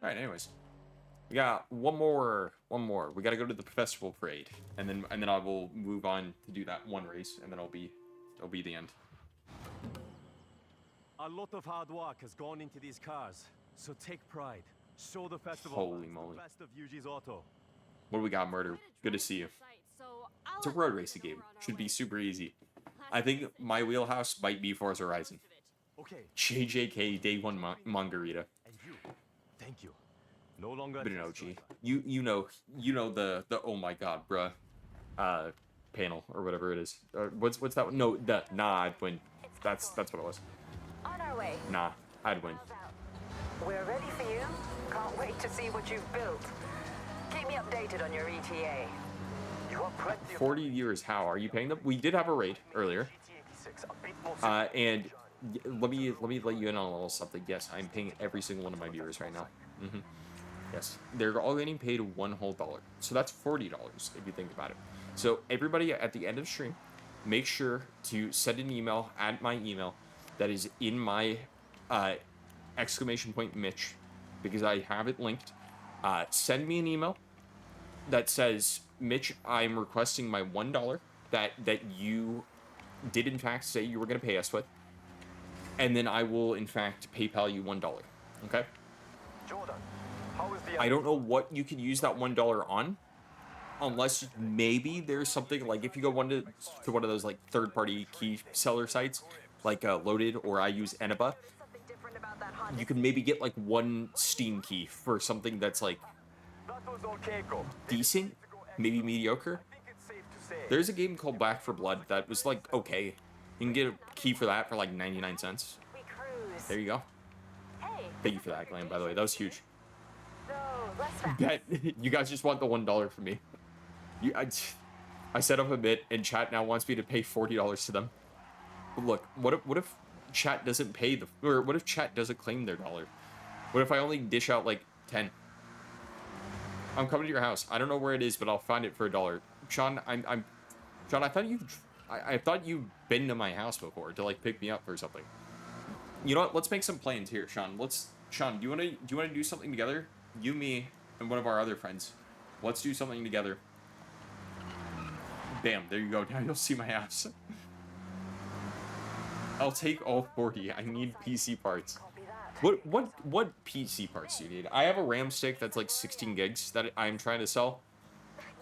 All right, anyways. We got one more. We got to go to the festival parade, and then I will move on to do that one race, and then it'll be the end. A lot of hard work has gone into these cars, so take pride. Show the festival Holy fans moly. the best of Yuji's auto. What do we got, Murder? Good to see you. It's a road racing game. Should be super easy. I think my wheelhouse might be Forza Horizon. Okay, JJK Day 1 Margarita. and you. Thank you. No longer. Been an OG. You know the oh my god, bruh. Panel or whatever it is. What's that one? No, the nah, I'd win. That's what it was. On our way. Nah, I'd win. We're ready for you. Can't wait to see what you've built. Keep me updated on your ETA. You have plenty of 40 years. How are you paying them? We did have a raid earlier. GT86, a bit more And let me let you in on a little something. Yes, I'm paying every single one of my viewers right now. Yes, they're all getting paid $1 whole. So that's $40 if you think about it. So everybody at the end of the stream, make sure to send an email at my email that is in my exclamation point Mich, because I have it linked. Send me an email that says, Mich, I'm requesting my $1 that you did in fact say you were going to pay us with, and then I will in fact PayPal you $1. Okay? Jordan, how is the I don't know what you could use that $1 on, unless maybe there's something like if you go to one of those like third-party key seller sites, like Loaded, or I use Eniba, Something different about that Honda. you can maybe get like one Steam key for something that's like That was okay, go. decent, maybe mediocre. I think it's safe to say. There's a game called Back for Blood that was like okay. You can get a key for that for like 99 cents. We cruise. There you go. Hey. Thank you for that, Glenn, by the way. That was huge. No, less fast. Bet you guys just want the $1 from me. I set up a bit, and chat now wants me to pay $40 to them. But look, what if chat doesn't pay or what if chat doesn't claim their dollar? What if I only dish out like 10? I'm coming to your house. I don't know where it is, but I'll find it for $1. Sean, Sean, I thought you'd been to my house before to like pick me up or something. You know what? Let's make some plans here, Sean. Sean, do you want to do something together? You, me, and one of our other friends. Let's do something together. Bam, there you go. Now you'll see my house. I'll take all 40. I need PC parts. What PC parts do you need? I have a RAM stick that's like 16 gigs that I'm trying to sell.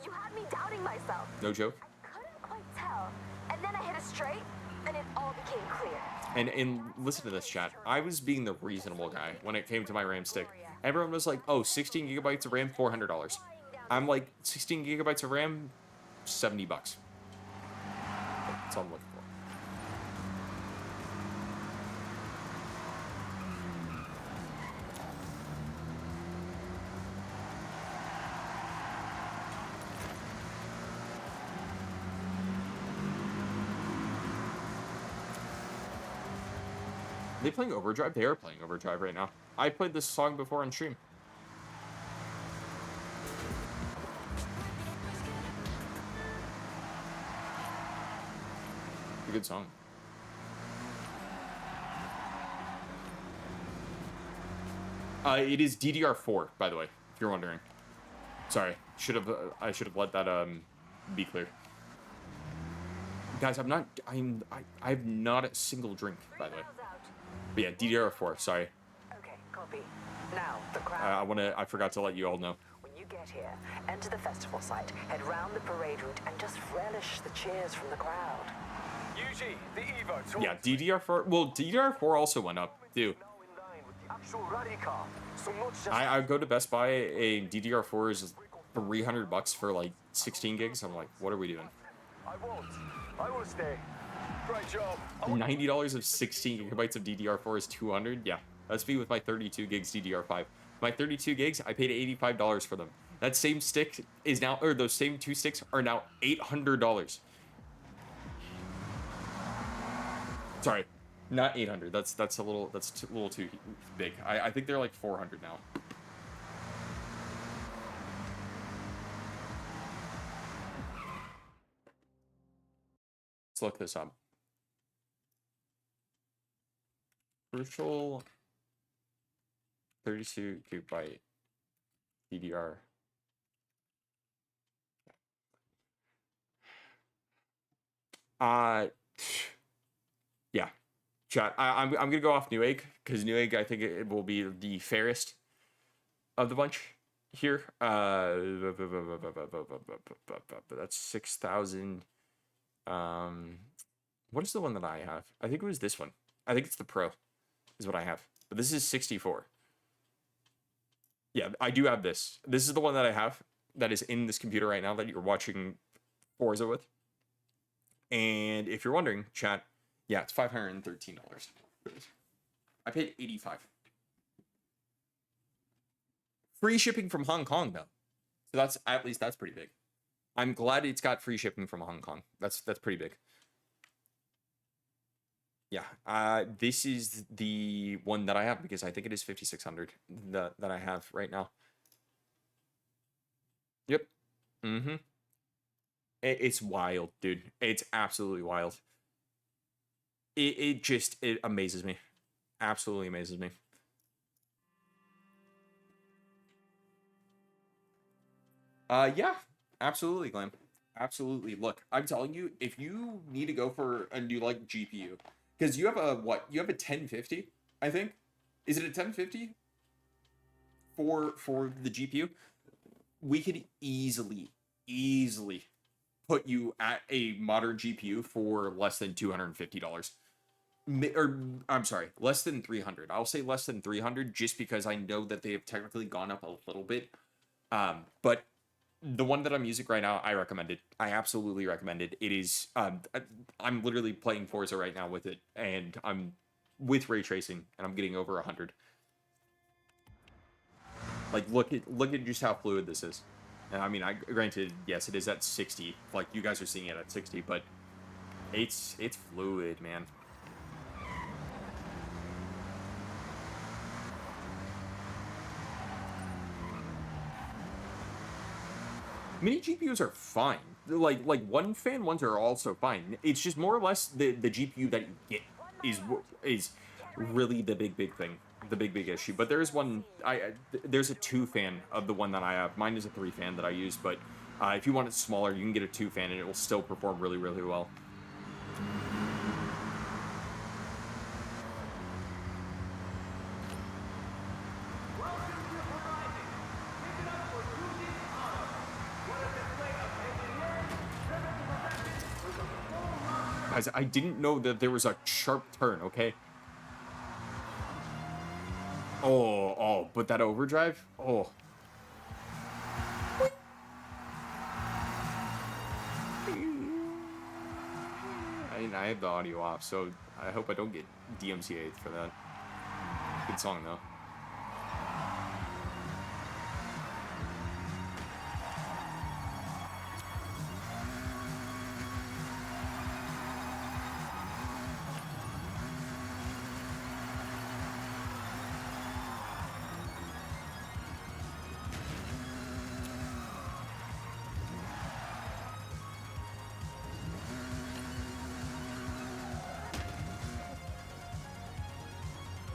You had me doubting myself. No joke. I couldn't quite tell. And then I hit a straight, and it all became clear. And listen to this, chat. I was being the reasonable guy when it came to my RAM stick. Everyone was like, oh, 16 gigabytes of RAM, $400. I'm like, 16 gigabytes of RAM, $70. That's all I'm looking for. Are they playing Overdrive? They are playing Overdrive right now. I played this song before on stream. A good song. It is DDR4, by the way, if you're wondering. Sorry, I should have let that be clear. Guys, I have not a single drink, by the way. But yeah, DDR4. Sorry. Okay, copy. Now, the crowd. I forgot to let you all know. When you get here, enter the festival site, head round the parade route, and just relish the cheers from the crowd. Yuji, the Evo. Yeah, DDR4. Well, DDR4 also went up, too. Now in line with the actual rally car. So not just I go to Best Buy. A DDR4 is $300 for like 16 gigs. I'm like, what are we doing? I won't. I will stay. Great job. $90 of 16 gigabytes of DDR4 is $200. Yeah, that's me with my 32 gigs DDR5. My 32 gigs, I paid $85 for them. That same stick is now, or those same two sticks are now $800. Sorry, not 800. That's a little too big. I think they're like 400 now. Let's look this up. Crucial 32 gigabyte DDR. Yeah, chat. I'm gonna go off Newegg because Newegg I think it will be the fairest of the bunch here. That's 6,000. What is the one that I have? I think it was this one. I think it's the Pro, is what I have. But this is 64. Yeah, I do have this. This is the one that I have that is in this computer right now that you're watching Forza with. And if you're wondering, chat, yeah, it's $513. I paid $85. Free shipping from Hong Kong though. So that's at least that's pretty big. I'm glad it's got free shipping from Hong Kong. That's pretty big. Yeah, this is the one that I have because I think it is 5,600 that I have right now. Yep. Mm-hmm. It's wild, dude. It's absolutely wild. It amazes me. Absolutely amazes me. Yeah, absolutely, Glam. Absolutely. Look, I'm telling you, if you need to go for a new like GPU, because you have a what? You have a 1050, I think. Is it a 1050 for the GPU? We could easily put you at a modern GPU for less than $250. Or I'm sorry, less than 300. I'll say less than 300 just because I know that they have technically gone up a little bit. But the one that I'm using right now, I recommend it. I absolutely recommend it. It is I'm literally playing Forza right now with it, and I'm with ray tracing, and I'm getting over 100. Like look at just how fluid this is. And I mean, granted, yes, it is at 60. Like you guys are seeing it at 60, but it's fluid, man. Mini GPUs are fine. Like one fan ones are also fine. It's just more or less the GPU that you get is really the big thing, the big issue. But there is one. There's a 2 fan of the one that I have. Mine is a 3 fan that I use. But if you want it smaller, you can get a 2 fan and it will still perform really well. Guys, I didn't know that there was a sharp turn, okay? Oh, but that overdrive? Oh. I have the audio off, so I hope I don't get DMCA'd for that. Good song, though.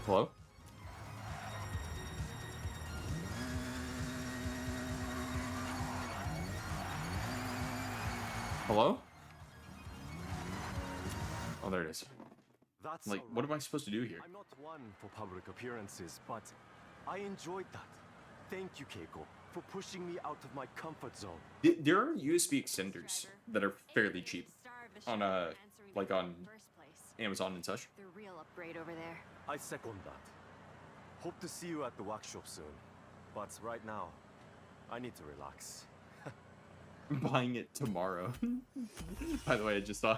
Hello? Hello? Oh, there it is. That's like, what am I supposed to do here? I'm not one for public appearances, but I enjoyed that. Thank you, Keiko, for pushing me out of my comfort zone. There are USB extenders that are fairly cheap on like on Amazon and such. The real upgrade over there. I second that. Hope to see you at the workshop soon. But right now, I need to relax. I'm buying it tomorrow. By the way, I just saw.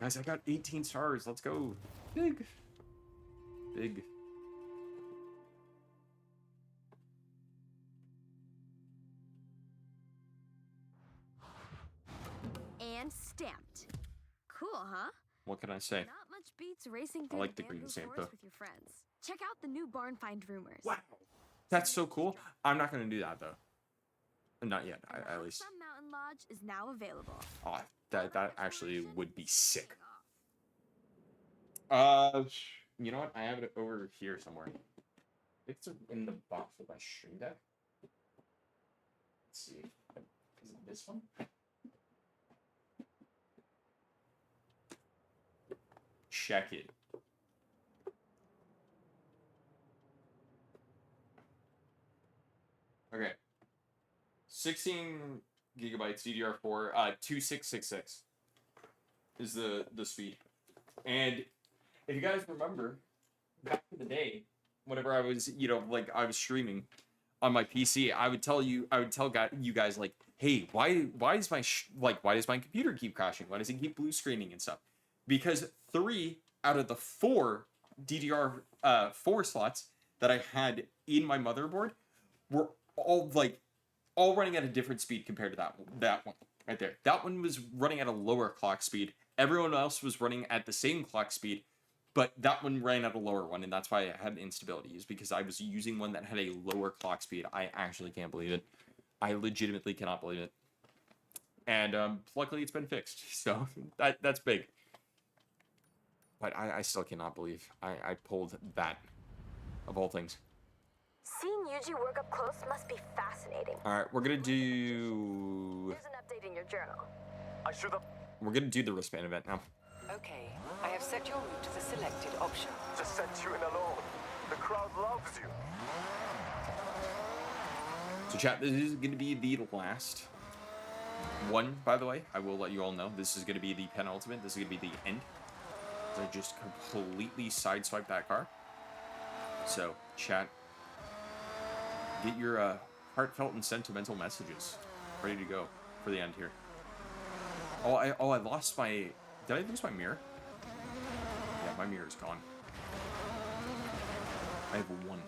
Guys, I got 18 stars. Let's go. Big. And stamped. Cool, huh? What can I say? Not much beats racing I through like the the green bamboo stamp, forest though. with your friends. Check out the new barn find rumors. Wow. That's so cool. I'm not going to do that, though. Not yet, at least. Some Mountain Lodge is now available. Oh, that actually would be sick. You know what? I have it over here somewhere. It's in the box with my stream deck. Let's see. Is it this one? Check it. 16 gigabytes DDR4, 2666 is the speed. And if you guys remember, back in the day, whenever I was, like I was streaming on my PC, I would tell you guys like, hey, why does my computer keep crashing? Why does it keep blue screening and stuff? Because 3 out of the 4 DDR4 slots that I had in my motherboard were all running at a different speed compared to that one right there. That one was running at a lower clock speed. Everyone else was running at the same clock speed, but that one ran at a lower one, and that's why I had instability, is because I was using one that had a lower clock speed. I actually can't believe it. I legitimately cannot believe it. And luckily it's been fixed, so that's big. But I still cannot believe I pulled that, of all things. Seeing Yuji work up close must be fascinating. Alright, we're gonna do... Here's an update in your journal. I should have We're gonna do the wristband event now. Okay, I have set your route to the selected option. just sent you in alone. The crowd loves you. So chat, this is gonna be the last one, by the way. I will let you all know. This is gonna be the penultimate. This is gonna be the end. So I just completely sideswiped that car. So, chat, get your heartfelt and sentimental messages ready to go for the end here. I lost my... Did I lose my mirror? Yeah, my mirror is gone. I have 1.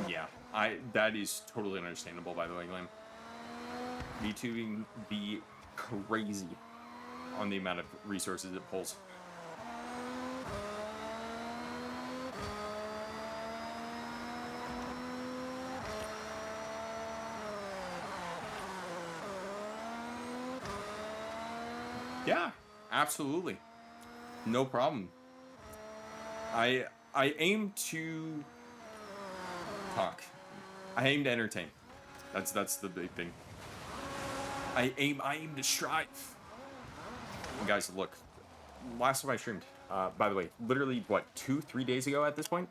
Yeah, that is totally understandable, by the way, Glenn. VTubing be crazy on the amount of resources it pulls. Yeah, absolutely. No problem. I aim to talk. I aim to entertain. That's the big thing. I aim to strive. And guys, look. Last time I streamed, by the way, literally, what, 2-3 days ago at this point?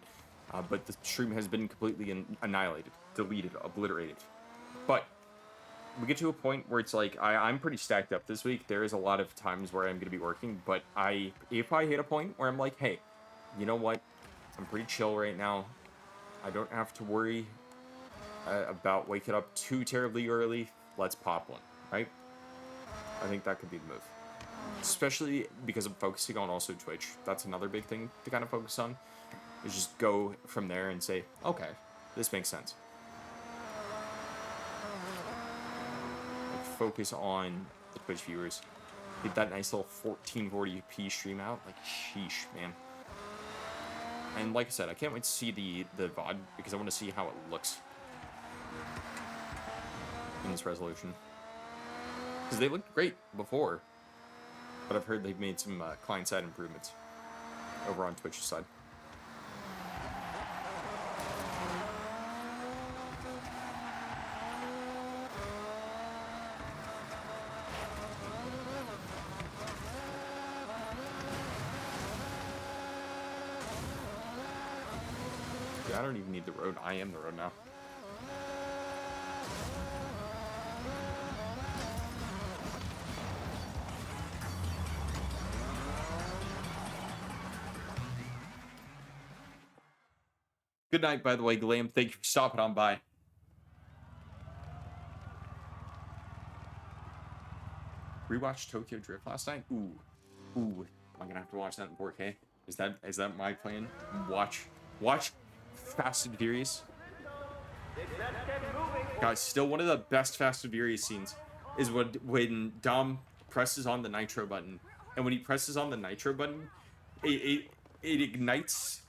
But the stream has been completely annihilated, deleted, obliterated. But we get to a point where it's like, I'm pretty stacked up this week. There is a lot of times where I'm going to be working, but if I hit a point where I'm like, hey, you know what? I'm pretty chill right now. I don't have to worry about waking up too terribly early. Let's pop one, right? I think that could be the move. Especially because I'm focusing on also Twitch. That's another big thing to kind of focus on. Is just go from there and say, okay, this makes sense. Like, focus on the Twitch viewers. Get that nice little 1440p stream out. Like, sheesh, man. And like I said, I can't wait to see the VOD because I want to see how it looks in this resolution. Because they looked great before, but I've heard they've made some client-side improvements over on Twitch's side. I don't even need the road. I am the road now. Good night, by the way, Glam. Thank you for stopping on by. Rewatched Tokyo Drift last night? Ooh. Am I gonna have to watch that in 4K? Is that my plan? Watch Fast and Furious. Guys, still one of the best Fast and Furious scenes is when Dom presses on the nitro button, and when he presses on the nitro button, it ignites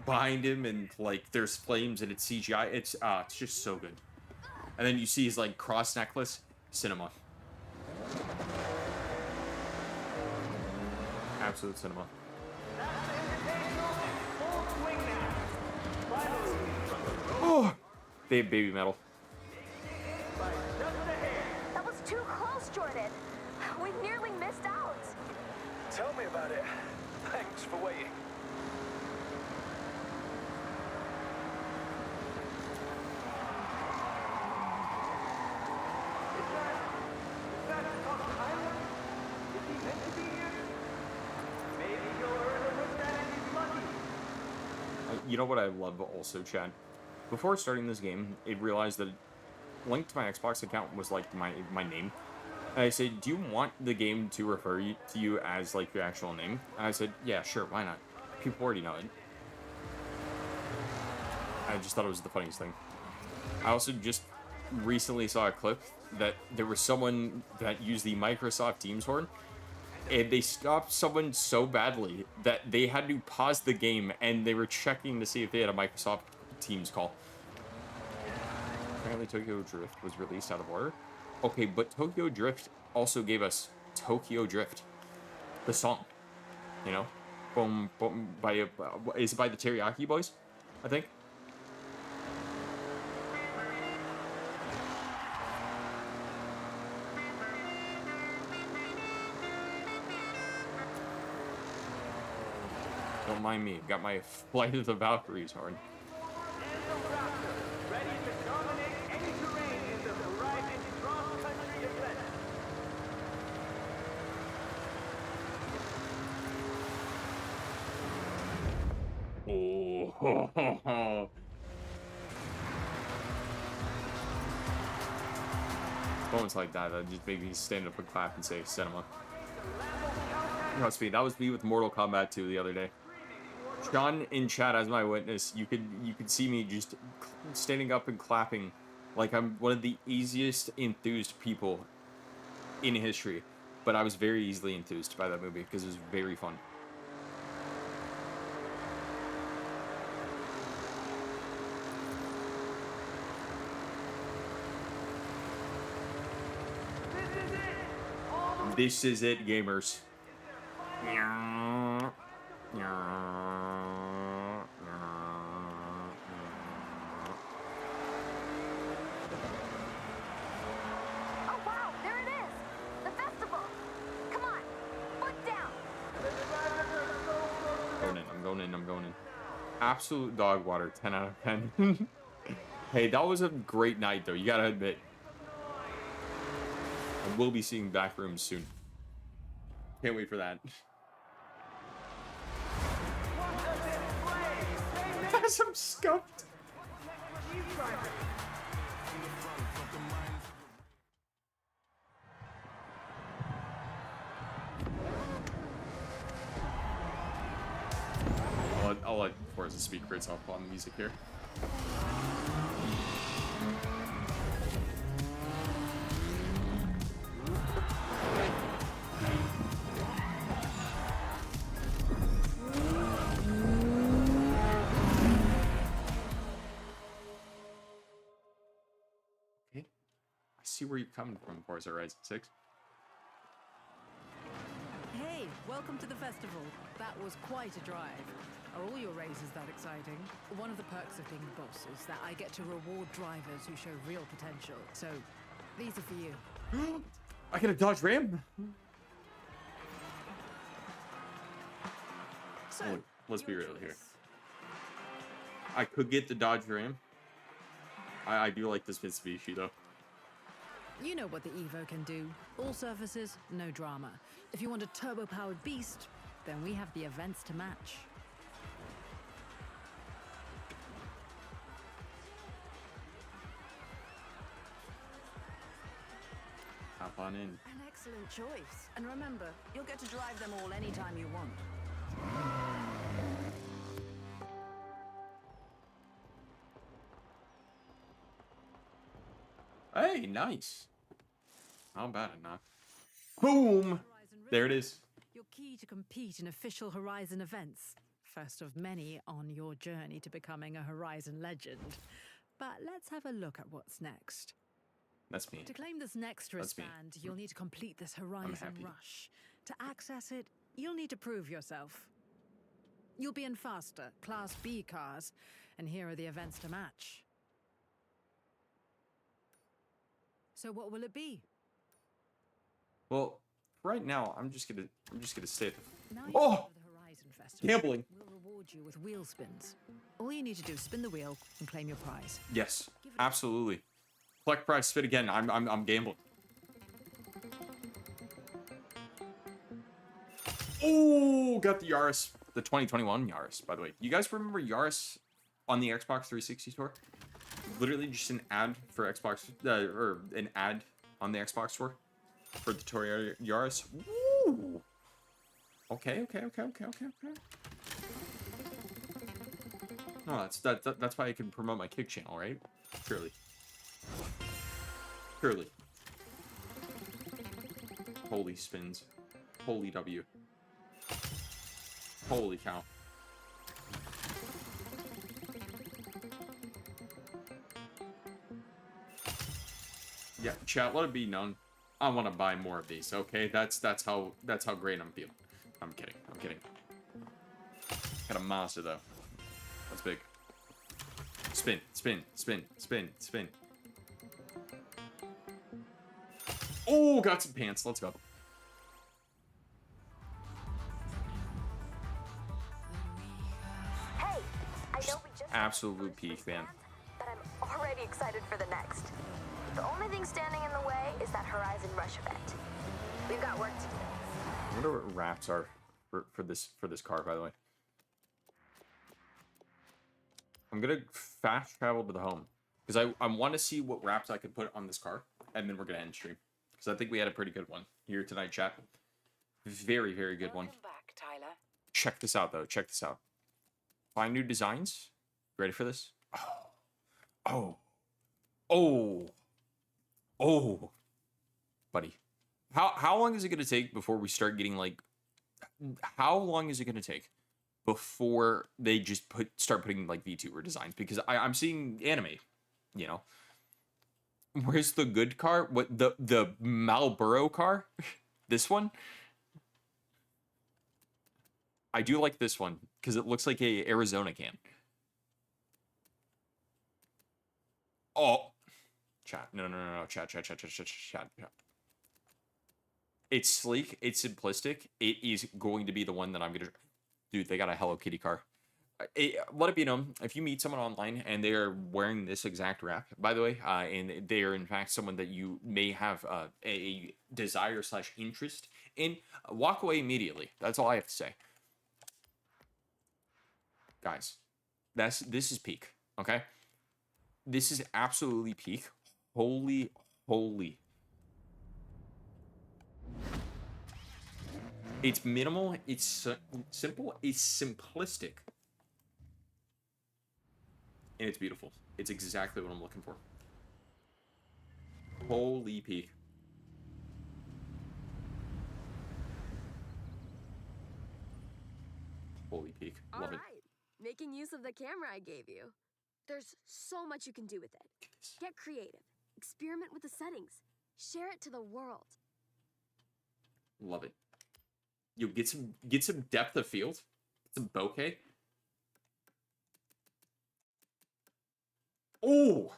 behind him, and like there's flames and it's CGI. It's just so good. And then you see his like cross necklace. Cinema. Absolute cinema. Oh, baby metal. close, Jordan. We nearly missed out. Tell me about it. Thanks for waiting. You know what I love also, Chad? Before starting this game, it realized that linked to my Xbox account was like my name. And I said, do you want the game to refer to you as like your actual name? And I said, yeah, sure, why not? People already know it. I just thought it was the funniest thing. I also just recently saw a clip that there was someone that used the Microsoft Teams horn, and they stopped someone so badly that they had to pause the game and they were checking to see if they had a Microsoft Teams call. Apparently Tokyo Drift was released out of order. Okay, but Tokyo Drift also gave us Tokyo Drift, the song. You know, boom, boom, is it by the Teriyaki Boys? I think. Don't mind me. Got my Flight of the Valkyries horn. Ready to dominate any terrain in the Horizon cross-country event. Oh, moments like that just make me stand up and clap and say cinema. Trust me, that was me with Mortal Kombat 2 the other day. Sean in chat as my witness, you could see me just standing up and clapping like I'm one of the easiest enthused people in history. But I was very easily enthused by that movie because it was very fun. This is it, gamers. Oh, wow, there it is. The festival. Come on, foot down. I'm going in. Absolute dog water, 10 out of 10. Hey, that was a great night, though. You gotta admit. And we'll be seeing back rooms soon. Can't wait for that. As I'm scuffed. I'll let Forza speak for itself on the music here. Okay. I see where you're coming from, Forza Horizon 6. Hey, welcome to the festival. That was quite a drive. Are all your races that exciting? One of the perks of being the boss is that I get to reward drivers who show real potential. So, these are for you. I get a Dodge Ram? So, let's be your real here. choice. I could get the Dodge Ram. I do like this Mitsubishi, though. You know what the Evo can do. All surfaces, no drama. If you want a turbo-powered beast, then we have the events to match. Hop on in. An excellent choice. And remember, you'll get to drive them all anytime you want. Hey, nice. How bad enough. Boom! There it is. Your key to compete in official Horizon events. First of many on your journey to becoming a Horizon legend. But let's have a look at what's next. That's me. To claim this next That's me. wristband, you'll need to complete this Horizon happy. Rush. To access it, you'll need to prove yourself. You'll be in faster, Class B cars, and here are the events to match. So what will it be? Well, right now I'm just gonna stay at the. Now you're Oh! part of the Horizon Festival. Gambling. We'll reward you with wheel spins. All you need to do is spin the wheel and claim your prize. Yes, absolutely. Collect prize, spit again. I'm gambling. Oh, got the Yaris, the 2021 Yaris. By the way, you guys remember Yaris on the Xbox 360 store? Literally just an ad for Xbox, or an ad on the Xbox store for the Toyota Yaris. Woo! Okay. No, that's why I can promote my Kick channel, right? Surely. Holy spins. Holy W. Holy cow. Yeah, chat, let it be known. I want to buy more of these, okay? That's how great I'm feeling. I'm kidding. Got a monster though. That's big. Spin. Oh, got some pants. Let's go. Hey, I know we just Absolute peak, man. but I'm already excited for the next. The only thing standing in the way is that Horizon Rush event. We've got work to do. I wonder what wraps are for this car, by the way. I'm gonna fast travel to the home because I want to see what wraps I could put on this car, and then we're gonna end stream because I think we had a pretty good one here tonight, chat. Very good one. Welcome back, Tyler. Check this out though. Check this out. Find new designs. Ready for this? Oh, buddy. How long is it gonna take before we start getting like? How long is it gonna take before they just start putting like VTuber designs? Because I'm seeing anime, you know. Where's the good car? What the Marlboro car? This one. I do like this one because it looks like a Arizona can. Oh, chat. No. Chat. It's sleek. It's simplistic. It is going to be the one that I'm gonna. Dude, they got a Hello Kitty car. Let it be known if you meet someone online and they are wearing this exact wrap, by the way, and they are in fact someone that you may have a desire / interest in, walk away immediately. That's all I have to say. Guys, this is peak, okay? This is absolutely peak. Holy. It's minimal, it's simple, it's simplistic. And it's beautiful. It's exactly what I'm looking for. Holy peak. Holy peak. Love it. Making use of the camera I gave you. There's so much you can do with it. Get creative. Experiment with the settings. Share it to the world. Love it. You get some depth of field. Some bokeh. Oh!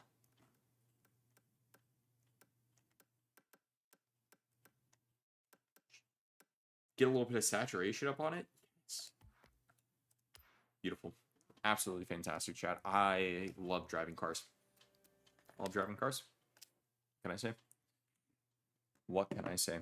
Get a little bit of saturation up on it. Yes. Beautiful. Absolutely fantastic, chat. I love driving cars. I love driving cars. What can I say? What can I say?